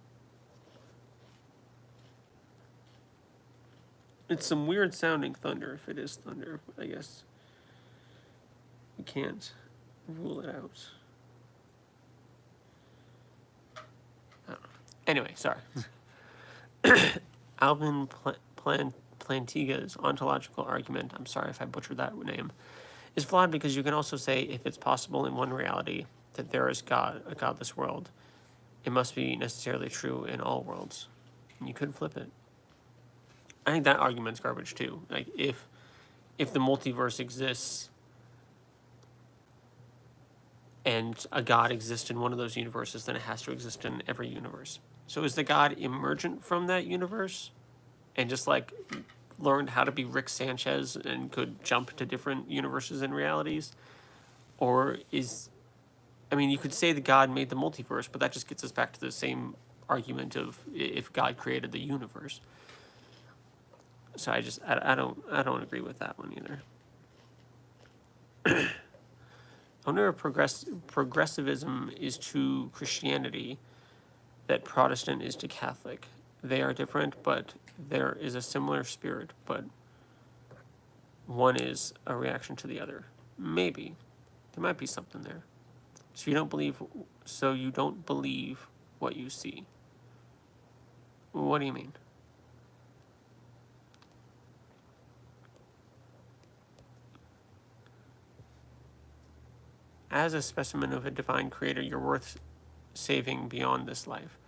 It's some weird sounding thunder, if it is thunder, I guess. You can't rule it out. I don't know. Anyway, sorry. Alvin Plantinga's ontological argument, I'm sorry if I butchered that name, is flawed because you can also say if it's possible in one reality that there is God, a godless world, it must be necessarily true in all worlds. And you could flip it. I think that argument's garbage too. Like if the multiverse exists and a God exists in one of those universes, then it has to exist in every universe. So is the God emergent from that universe and just like learned how to be Rick Sanchez and could jump to different universes and realities? Or is, I mean, you could say that God made the multiverse, but that just gets us back to the same argument of if God created the universe. So I don't agree with that one either. I wonder if progressivism is to Christianity that Protestant is to Catholic. They are different, but there is a similar spirit, but one is a reaction to the other. Maybe. There might be something there. So you don't believe what you see. What do you mean? As a specimen of a divine creator, you're worth saving beyond this life.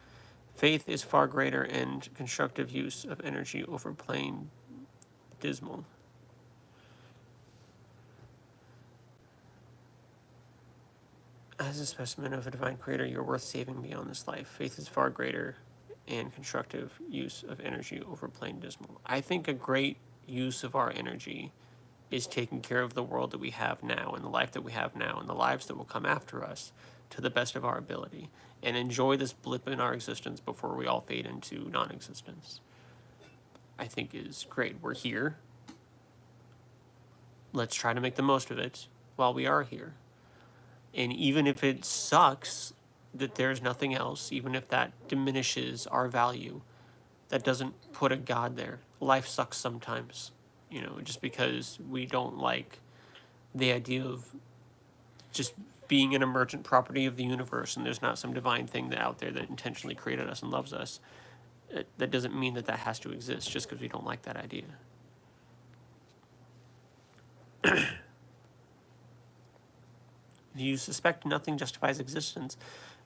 Faith is far greater and constructive use of energy over plain dismal. As a specimen of a divine creator, you're worth saving beyond this life. Faith is far greater and constructive use of energy over plain dismal. I think a great use of our energy is taking care of the world that we have now and the life that we have now and the lives that will come after us to the best of our ability and enjoy this blip in our existence before we all fade into non-existence. I think is great. We're here. Let's try to make the most of it while we are here. And even if it sucks that there's nothing else, even if that diminishes our value, that doesn't put a God there. Life sucks sometimes, just because we don't like the idea of just being an emergent property of the universe and there's not some divine thing out there that intentionally created us and loves us. That doesn't mean that has to exist just because we don't like that idea. If you suspect nothing justifies existence,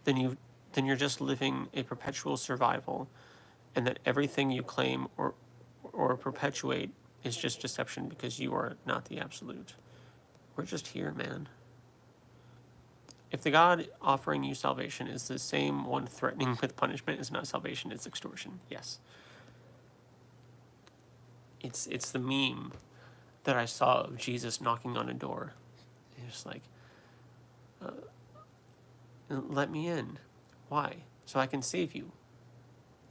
then you're just living a perpetual survival, and that everything you claim or perpetuate is just deception because you are not the absolute. We're just here, man. If the God offering you salvation is the same one threatening with punishment, it's not salvation, it's extortion. Yes. It's the meme that I saw of Jesus knocking on a door. It's like, let me in. Why? So I can save you.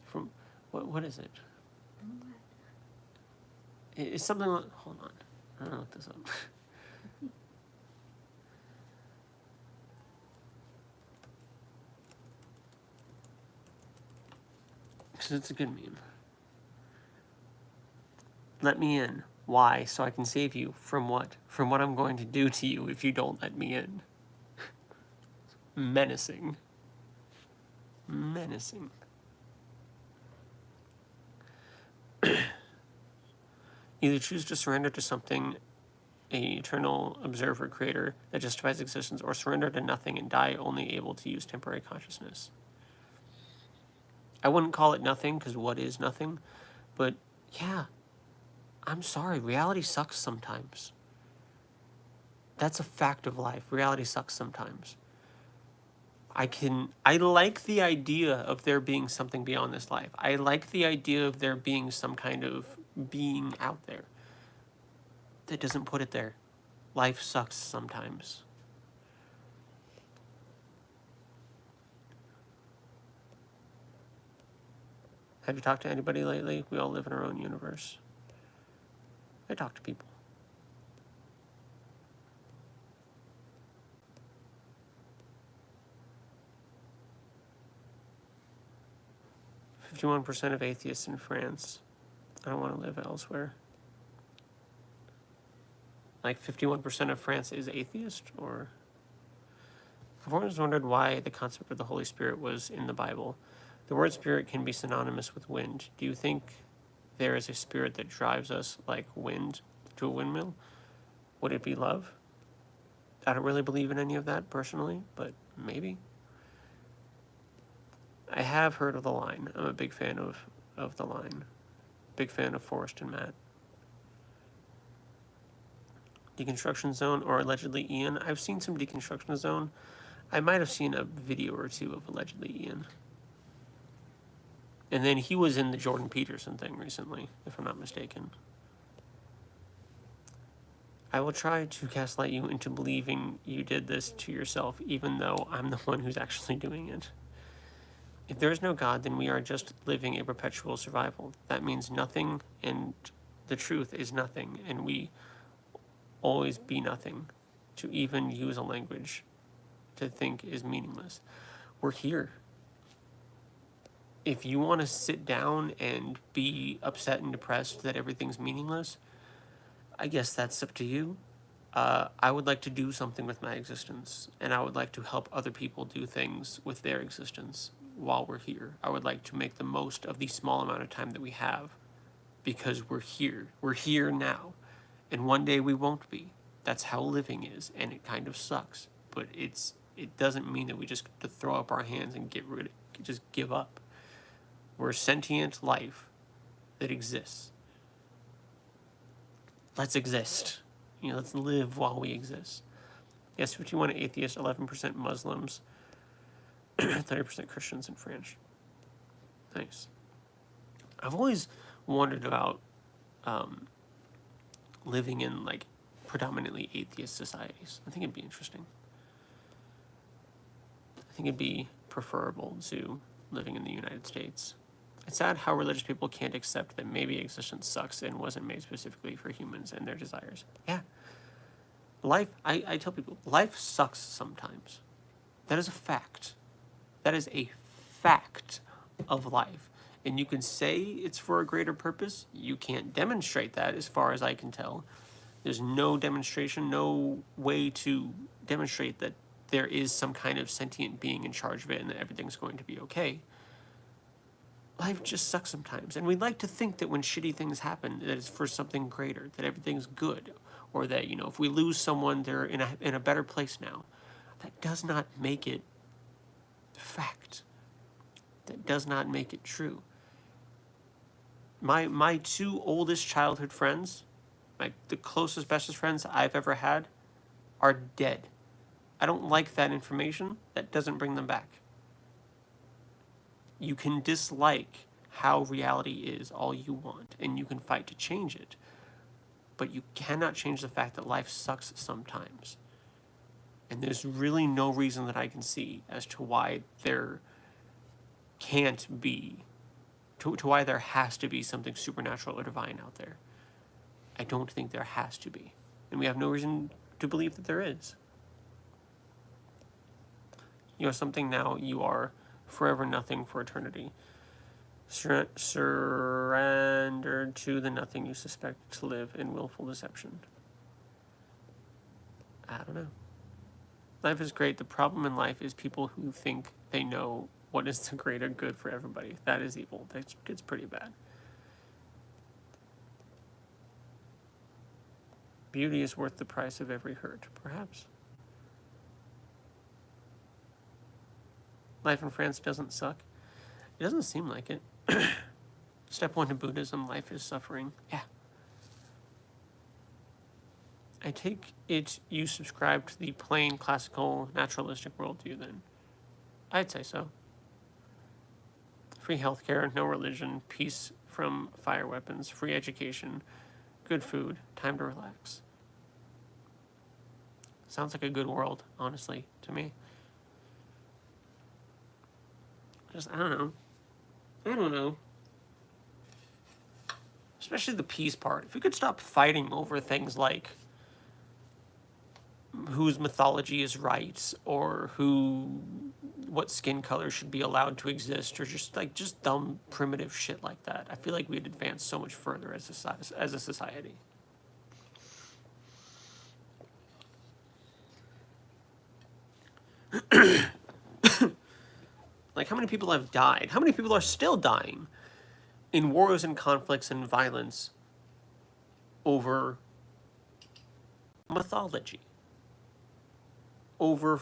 From, what is it? It's something like, hold on. I don't know what this is. Because it's a good meme. Let me in. Why? So I can save you. From what? From what I'm going to do to you if you don't let me in. Menacing. Menacing. Either choose to surrender to something, an eternal observer creator that justifies existence, or surrender to nothing and die only able to use temporary consciousness. I wouldn't call it nothing, because what is nothing? But yeah, I'm sorry, reality sucks sometimes. That's a fact of life. Reality sucks sometimes. I like the idea of there being something beyond this life. I like the idea of there being some kind of being out there. That doesn't put it there. Life sucks sometimes. Have you talked to anybody lately? We all live in our own universe. I talk to people. "51% of atheists in France. I don't want to live elsewhere." Like 51% of France is atheist, or? I've always wondered why the concept of the Holy Spirit was in the Bible. The word spirit can be synonymous with wind. Do you think there is a spirit that drives us like wind to a windmill? Would it be love? I don't really believe in any of that personally, but maybe. I have heard of The Line. I'm a big fan of The Line. Big fan of Forrest and Matt. Deconstruction Zone or allegedly Ian. I've seen some Deconstruction Zone. I might have seen a video or two of allegedly Ian. And then he was in the Jordan Peterson thing recently, if I'm not mistaken. I will try to gaslight you into believing you did this to yourself, even though I'm the one who's actually doing it. If there is no God, then we are just living a perpetual survival. That means nothing, and the truth is nothing, and we always be nothing. To even use a language to think is meaningless. We're here. If you want to sit down and be upset and depressed that everything's meaningless, I guess that's up to you. I would like to do something with my existence, and I would like to help other people do things with their existence while we're here. I would like to make the most of the small amount of time that we have, because we're here. We're here now, and one day we won't be. That's how living is, and it kind of sucks. But it doesn't mean that we just get to throw up our hands and just give up. We're a sentient life that exists. Let's exist. Let's live while we exist. Yes, 51 atheists, 11% Muslims, 30% Christians in French. Nice. I've always wondered about living in predominantly atheist societies. I think it'd be interesting. I think it'd be preferable to living in the United States. It's sad how religious people can't accept that maybe existence sucks and wasn't made specifically for humans and their desires. Yeah. Life, I tell people, life sucks sometimes. That is a fact. That is a fact of life. And you can say it's for a greater purpose. You can't demonstrate that as far as I can tell. There's no demonstration, no way to demonstrate that there is some kind of sentient being in charge of it and that everything's going to be okay. Life just sucks sometimes. And we'd like to think that when shitty things happen, that it's for something greater, that everything's good. Or that, if we lose someone, they're in a better place now. That does not make it fact. That does not make it true. My two oldest childhood friends, the closest, bestest friends I've ever had, are dead. I don't like that information. That doesn't bring them back. You can dislike how reality is all you want, and you can fight to change it. But you cannot change the fact that life sucks sometimes. And there's really no reason that I can see as to why there can't be, to why there has to be something supernatural or divine out there. I don't think there has to be. And we have no reason to believe that there is. You are something now, you are forever nothing for eternity. Surrendered to the nothing you suspect to live in willful deception. I don't know. Life is great. The problem in life is people who think they know what is the greater good for everybody. That is evil. That gets pretty bad. Beauty is worth the price of every hurt, perhaps. Life in France doesn't suck. It doesn't seem like it. Step 1 to Buddhism, life is suffering. Yeah. I take it you subscribe to the plain, classical, naturalistic worldview then. I'd say so. Free healthcare, no religion, peace from fire weapons, free education, good food, time to relax. Sounds like a good world, honestly, to me. I don't know. Especially the peace part. If we could stop fighting over things like whose mythology is right, or what skin color should be allowed to exist, or just dumb primitive shit like that, I feel like we'd advance so much further as a society. How many people have died? How many people are still dying in wars and conflicts and violence over mythology? Over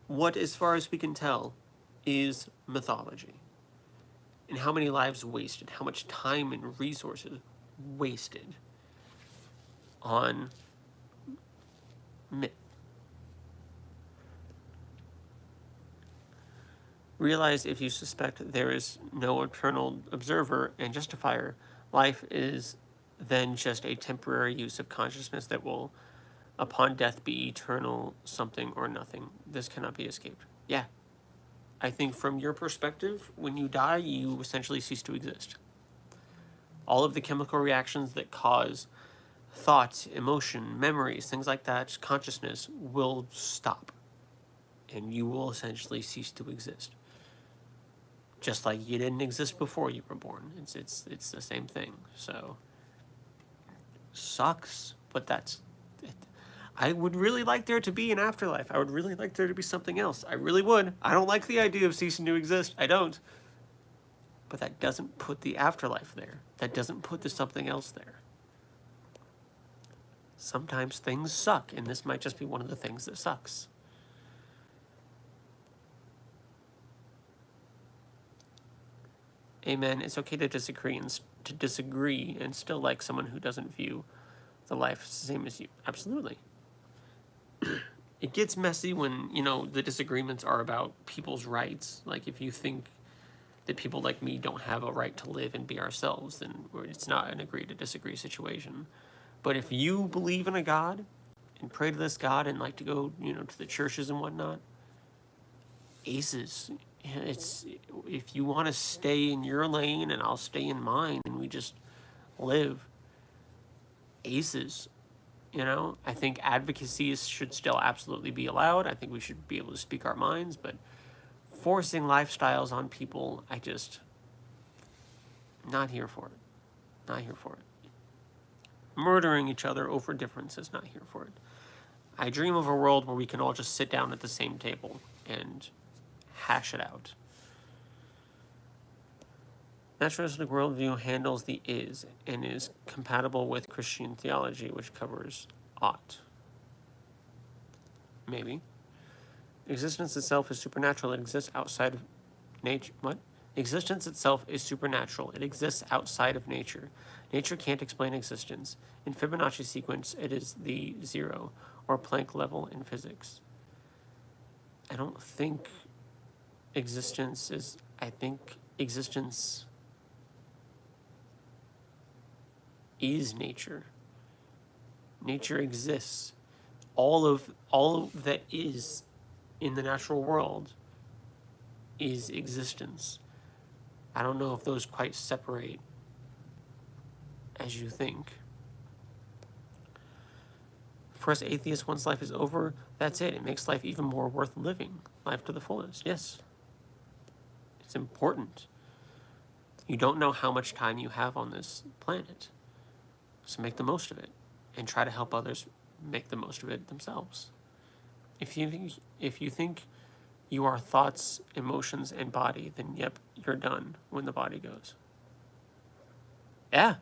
what, as far as we can tell, is mythology. and how many lives wasted, how much time and resources wasted on myth. Realize if you suspect there is no eternal observer and justifier, life is then just a temporary use of consciousness that will, upon death, be eternal something or nothing. This cannot be escaped. Yeah. I think from your perspective, when you die, you essentially cease to exist. All of the chemical reactions that cause thought, emotion, memories, things like that, consciousness will stop. And you will essentially cease to exist. Just like you didn't exist before you were born. It's the same thing. So, sucks, but that's it. I would really like there to be an afterlife. I would really like there to be something else. I really would. I don't like the idea of ceasing to exist. I don't. But that doesn't put the afterlife there. That doesn't put the something else there. Sometimes things suck, and this might just be one of the things that sucks. Amen. It's okay to disagree and still like someone who doesn't view the life the same as you. Absolutely. It gets messy when, the disagreements are about people's rights. Like, if you think that people like me don't have a right to live and be ourselves, then it's not an agree to disagree situation. But if you believe in a God and pray to this God and like to go, to the churches and whatnot, aces. It's, if you want to stay in your lane and I'll stay in mine and we just live, aces. I think advocacy should still absolutely be allowed. I think we should be able to speak our minds, but forcing lifestyles on people, not here for it. Not here for it. Murdering each other over differences, not here for it. I dream of a world where we can all just sit down at the same table and hash it out. Naturalistic worldview handles the is and is compatible with Christian theology, which covers ought. Maybe. Existence itself is supernatural. It exists outside of nature. What? Existence itself is supernatural. It exists outside of nature. Nature can't explain existence. In Fibonacci sequence, it is the zero, or Planck level in physics. I don't think existence is... I think existence is nature. Nature exists. All that is in the natural world is existence. I don't know if those quite separate as you think. For us atheists, once life is over, that's it. It makes life even more worth living. Life to the fullest. Yes. It's important. You don't know how much time you have on this planet. So make the most of it and try to help others make the most of it themselves. If you think you are thoughts, emotions, and body, then yep, you're done when the body goes. Yeah.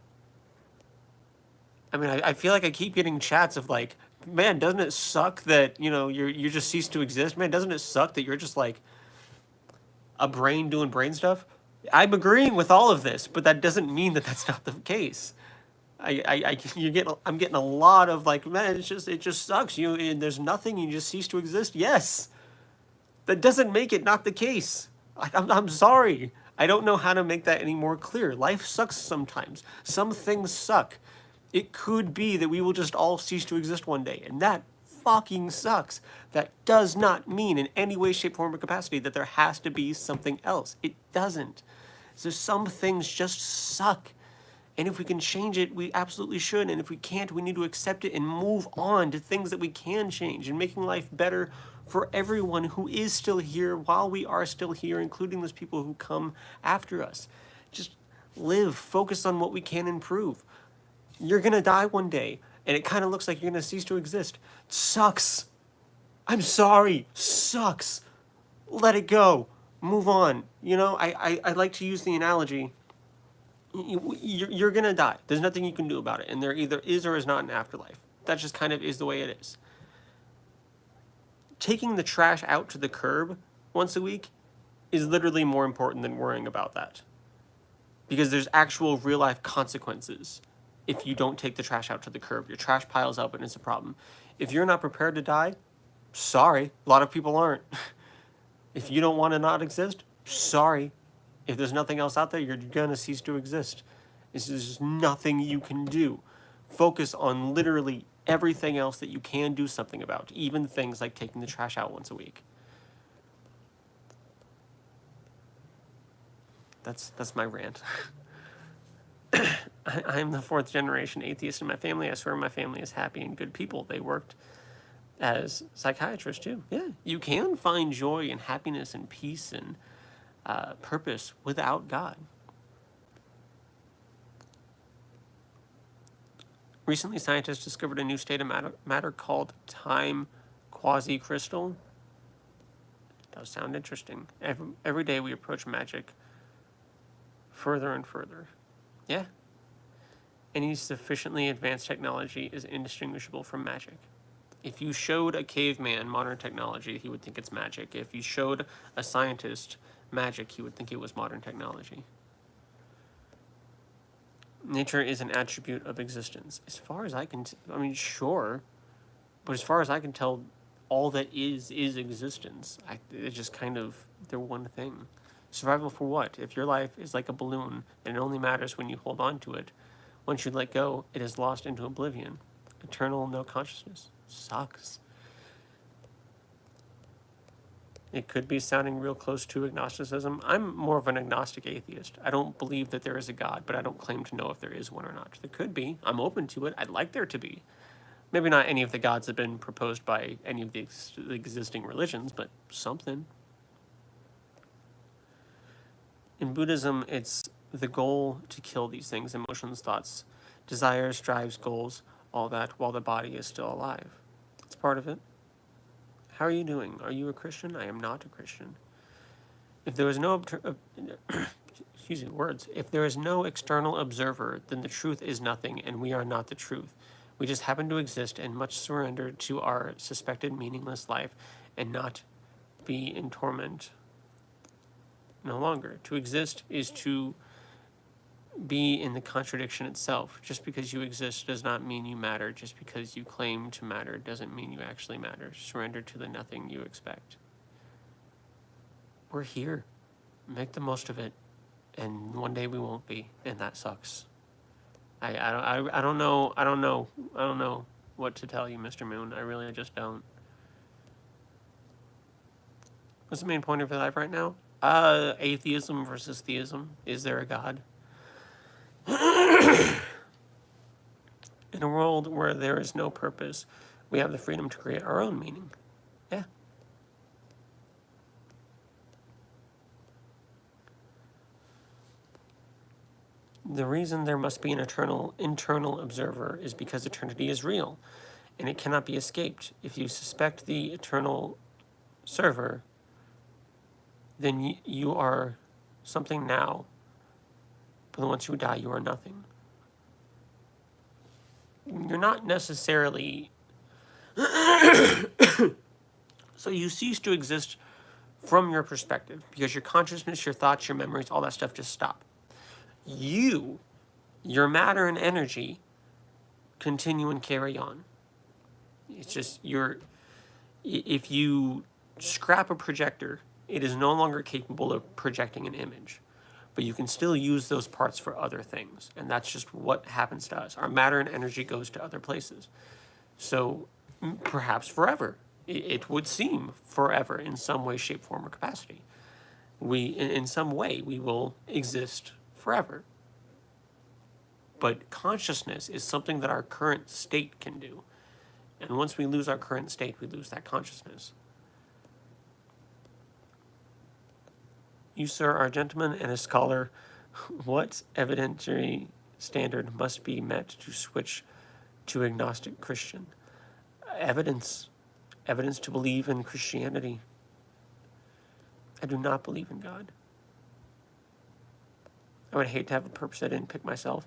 I mean, I feel like I keep getting chats of like, man, doesn't it suck that, you just cease to exist? Man, doesn't it suck that you're just like a brain doing brain stuff? I'm agreeing with all of this, but that doesn't mean that that's not the case. I'm getting a lot of like, man, it just sucks. There's nothing, you just cease to exist. Yes, that doesn't make it not the case. I'm sorry. I don't know how to make that any more clear. Life sucks sometimes. Some things suck. It could be that we will just all cease to exist one day, and that fucking sucks. That does not mean in any way, shape, form, or capacity that there has to be something else. It doesn't. So some things just suck. And if we can change it, we absolutely should. And if we can't, we need to accept it and move on to things that we can change and making life better for everyone who is still here while we are still here, including those people who come after us. Just live, focus on what we can improve. You're going to die one day, and it kind of looks like you're going to cease to exist. It sucks. I'm sorry. Sucks. Let it go. Move on. I like to use the analogy. You're going to die. There's nothing you can do about it. And there either is or is not an afterlife. That just kind of is the way it is. Taking the trash out to the curb once a week is literally more important than worrying about that. Because there's actual real-life consequences if you don't take the trash out to the curb. Your trash piles up and it's a problem. If you're not prepared to die, sorry, a lot of people aren't. If you don't want to not exist, sorry. If there's nothing else out there, you're going to cease to exist. There's just nothing you can do. Focus on literally everything else that you can do something about, even things like taking the trash out once a week. That's my rant. I'm the fourth generation atheist in my family. I swear my family is happy and good people. They worked as psychiatrists too. Yeah, you can find joy and happiness and peace and purpose without God. Recently, scientists discovered a new state of matter called time quasi-crystal. Does sound interesting. Every day we approach magic further and further. Yeah. Any sufficiently advanced technology is indistinguishable from magic. If you showed a caveman modern technology, he would think it's magic. If you showed a scientist magic, he would think it was modern technology. Nature is an attribute of existence. As far as I can, I mean, sure, but as far as I can tell, all that is existence. It's just kind of, they're one thing. Survival for what? If your life is like a balloon and it only matters when you hold on to it, once you let go, it is lost into oblivion. Eternal no consciousness. Sucks. It could be sounding real close to agnosticism. I'm more of an agnostic atheist. I don't believe that there is a God, but I don't claim to know if there is one or not. There could be. I'm open to it. I'd like there to be. Maybe not any of the gods that have been proposed by any of the existing religions, but something. In Buddhism, it's the goal to kill these things, emotions, thoughts, desires, drives, goals, all that, while the body is still alive. It's part of it. How are you doing? Are you a Christian? I am not a Christian. If there is no If there is no external observer, then the truth is nothing, and we are not the truth. We just happen to exist and much surrender to our suspected meaningless life and not be in torment no longer. To exist is to be in the contradiction itself. Just because you exist does not mean you matter. Just because you claim to matter doesn't mean you actually matter. Surrender to the nothing you expect. We're here. Make the most of it. And one day we won't be, and that sucks. I don't know what to tell you, Mr. Moon. I really just don't. What's the main point of your life right now? Atheism versus theism. Is there a God? In a world where there is no purpose, we have the freedom to create our own meaning. Yeah. The reason there must be an internal observer is because eternity is real, and it cannot be escaped. If you suspect the eternal server, then you are something now, but once you die, you are nothing. You're not necessarily... So you cease to exist from your perspective, because your consciousness, your thoughts, your memories, all that stuff just stop. Your matter and energy continue and carry on. It's just if you scrap a projector, it is no longer capable of projecting an image, but you can still use those parts for other things, and that's just what happens to us. Our matter and energy goes to other places. So perhaps forever. It would seem forever in some way, shape, form, or capacity. In some way, we will exist forever. But consciousness is something that our current state can do. And once we lose our current state, we lose that consciousness. You, sir, are a gentleman and a scholar. What evidentiary standard must be met to switch to agnostic Christian? Evidence to believe in Christianity. I do not believe in God. I would hate to have a purpose I didn't pick myself.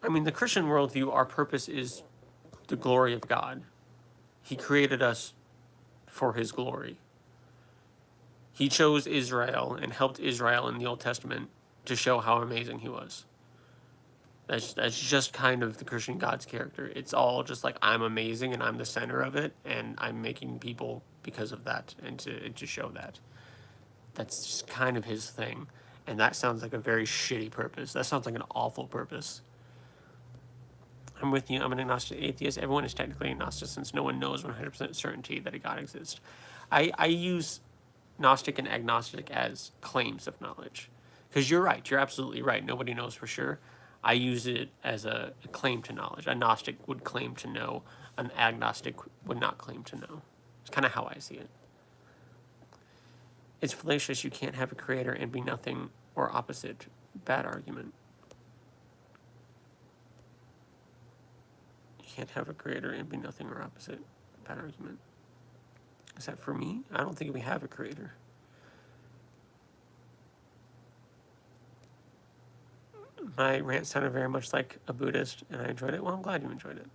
I mean, the Christian worldview, our purpose is the glory of God. He created us for his glory. He chose Israel and helped Israel in the Old Testament to show how amazing he was. That's just kind of the Christian God's character. It's all just like, I'm amazing and I'm the center of it, and I'm making people because of that, and to show that. That's just kind of his thing. And that sounds like a very shitty purpose. That sounds like an awful purpose. I'm with you. I'm an agnostic atheist. Everyone is technically agnostic since no one knows 100% certainty that a God exists. I use Gnostic and agnostic as claims of knowledge. Because you're right. You're absolutely right. Nobody knows for sure. I use it as a claim to knowledge. A Gnostic would claim to know. An agnostic would not claim to know. It's kind of how I see it. It's fallacious. You can't have a creator and be nothing or opposite. Bad argument. You can't have a creator and be nothing or opposite. Bad argument. Is that for me? I don't think we have a creator. My rant sounded very much like a Buddhist, and I enjoyed it. Well, I'm glad you enjoyed it.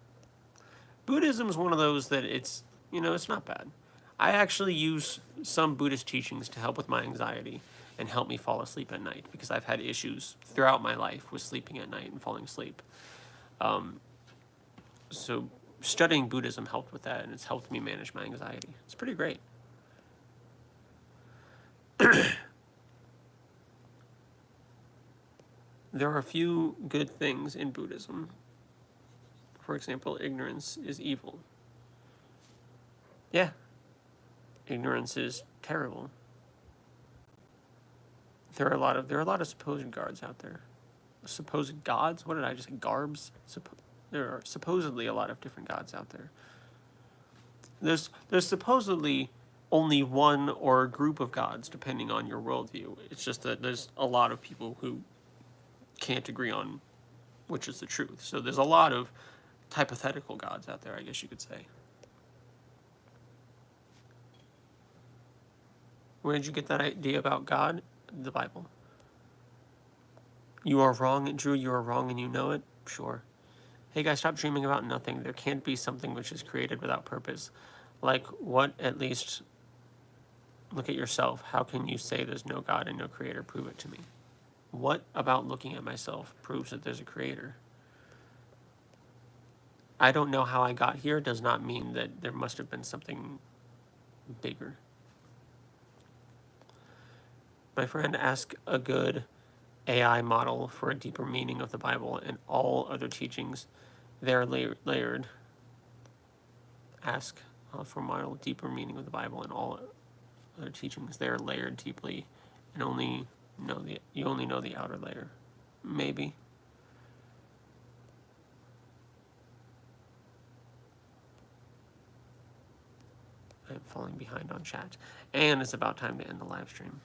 Buddhism is one of those that it's not bad. I actually use some Buddhist teachings to help with my anxiety and help me fall asleep at night, because I've had issues throughout my life with sleeping at night and falling asleep. So studying Buddhism helped with that, and it's helped me manage my anxiety. It's pretty great. There are a few good things in Buddhism. For example, ignorance is evil. Yeah. Ignorance is terrible. There are a lot of supposed gods out there. Supposed gods? What did I just say? Garbs? There are supposedly a lot of different gods out there. There's supposedly only one or a group of gods, depending on your worldview. It's just that there's a lot of people who can't agree on which is the truth. So there's a lot of hypothetical gods out there, I guess you could say. Where did you get that idea about God? The Bible. You are wrong, Drew, you are wrong and you know it? Sure. Hey guys, stop dreaming about nothing. There can't be something which is created without purpose. Like what? At least look at yourself. How can you say there's no God and no creator? Prove it to me. What about looking at myself proves that there's a creator? I don't know how I got here does not mean that there must have been something bigger. My friend, ask a good AI model for a deeper meaning of the Bible and all other teachings. They're layered. Ask for a model deeper meaning of the Bible and all other teachings. They are layered deeply, and you only know the outer layer. Maybe. I'm falling behind on chat, and it's about time to end the live stream.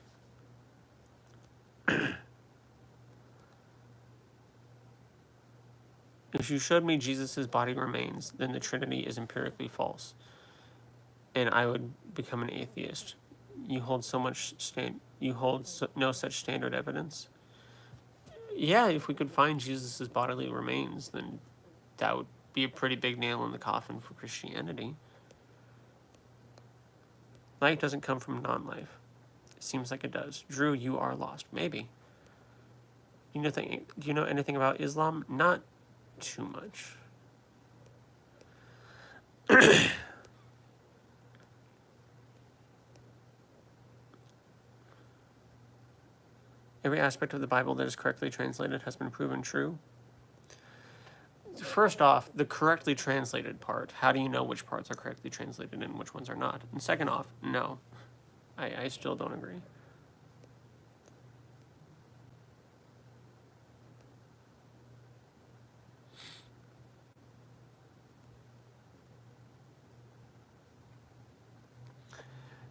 If you showed me Jesus' body remains, then the Trinity is empirically false, and I would become an atheist. You hold no such standard evidence. Yeah, if we could find Jesus' bodily remains, then that would be a pretty big nail in the coffin for Christianity. Light doesn't come from non-life. It seems like it does. Drew, you are lost. Maybe. Do you know anything about Islam? Not too much. Every aspect of the Bible that is correctly translated has been proven true. First off, the correctly translated part, how do you know which parts are correctly translated and which ones are not? And second off, no. I still don't agree.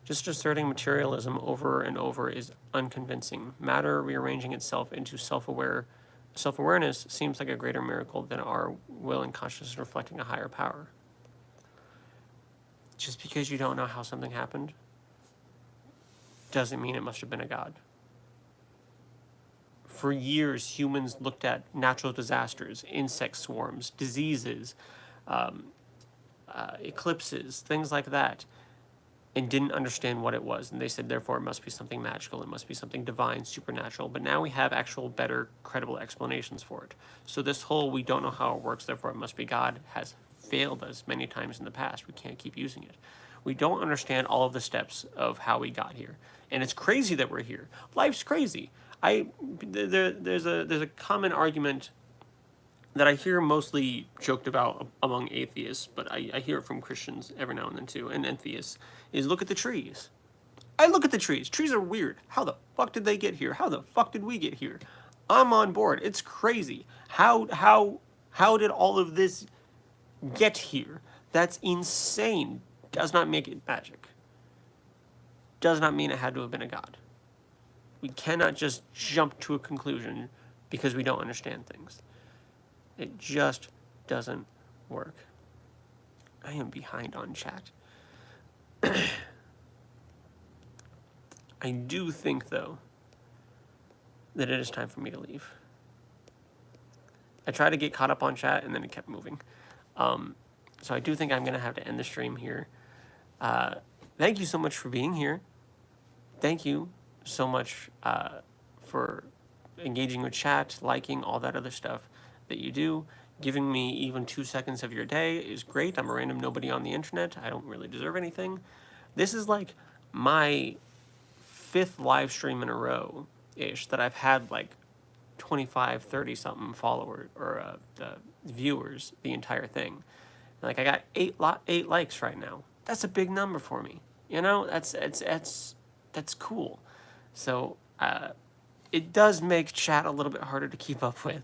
Just asserting materialism over and over is unconvincing. Matter rearranging itself into self-awareness seems like a greater miracle than our will and consciousness reflecting a higher power. Just because you don't know how something happened doesn't mean it must have been a god. For years, humans looked at natural disasters, insect swarms, diseases, eclipses, things like that, and didn't understand what it was. And they said, therefore, it must be something magical. It must be something divine, supernatural. But now we have actual, better, credible explanations for it. So this whole, we don't know how it works, therefore it must be God, has failed us many times in the past. We can't keep using it. We don't understand all of the steps of how we got here. And it's crazy that we're here. Life's crazy. There's a common argument that I hear mostly joked about among atheists, but I hear it from Christians every now and then too, and theists, is look at the trees. I look at the trees. Trees are weird. How the fuck did they get here? How the fuck did we get here? I'm on board. It's crazy. How did all of this get here? That's insane. Does not make it magic. Does not mean it had to have been a god. We cannot just jump to a conclusion because we don't understand things. It just doesn't work. I am behind on chat. I do think, though, that it is time for me to leave. I tried to get caught up on chat, and then it kept moving. So I do think I'm going to have to end the stream here. Thank you so much for being here. Thank you so much for engaging with chat, liking, all that other stuff that you do. Giving me even 2 seconds of your day is great. I'm a random nobody on the internet. I don't really deserve anything. This is like my 5th live stream in a row-ish that I've had like 25, 30 something followers or viewers the entire thing. Like I got 8 likes right now. That's a big number for me. You know, that's cool. So it does make chat a little bit harder to keep up with.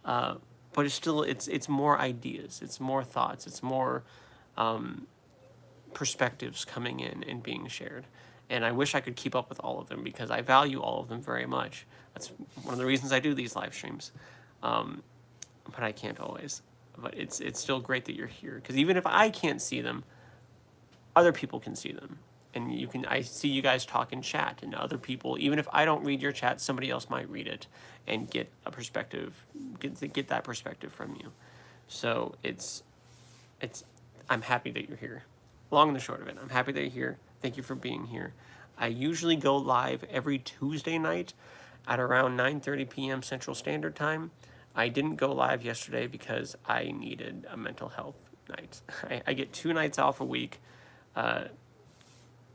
But it's still, it's more ideas, it's more thoughts, it's more perspectives coming in and being shared. And I wish I could keep up with all of them because I value all of them very much. That's one of the reasons I do these live streams. But I can't always. But it's still great that you're here, because even if I can't see them, other people can see them. And I see you guys talk in chat, and other people, even if I don't read your chat, somebody else might read it and get a perspective, get that perspective from you. So I'm happy that you're here. Long and the short of it, I'm happy that you're here. Thank you for being here. I usually go live every Tuesday night at around 9:30 p.m. Central Standard Time. I didn't go live yesterday because I needed a mental health night. I get 2 nights off a week,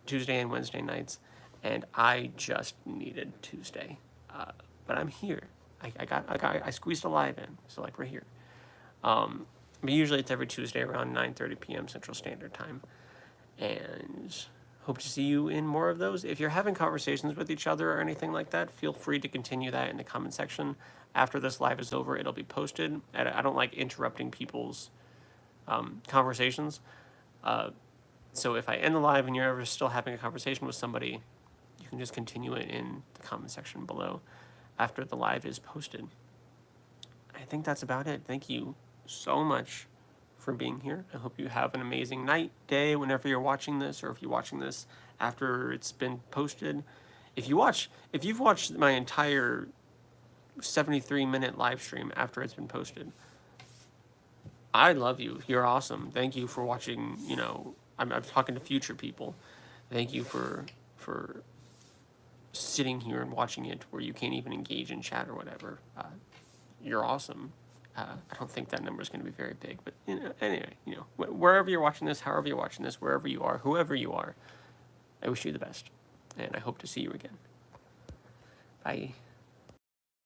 Tuesday and Wednesday nights, and I just needed Tuesday. But I'm here. I squeezed a live in, so like we're here. But usually it's every Tuesday around 9:30 p.m. Central Standard Time, and hope to see you in more of those. If you're having conversations with each other or anything like that, feel free to continue that in the comment section. After this live is over, it'll be posted. I don't like interrupting people's conversations. So if I end the live and you're ever still having a conversation with somebody, you can just continue it in the comment section below after the live is posted. I think that's about it. Thank you so much for being here. I hope you have an amazing night, day, whenever you're watching this, or if you're watching this after it's been posted. If you've watched my entire 73-minute live stream after it's been posted, I love you. You're awesome. Thank you for watching. You know, I'm talking to future people. Thank you for sitting here and watching it where you can't even engage in chat or whatever. You're awesome. I don't think that number is going to be very big, but anyway, wherever you're watching this, however you're watching this, wherever you are, whoever you are, I wish you the best, and I hope to see you again. Bye.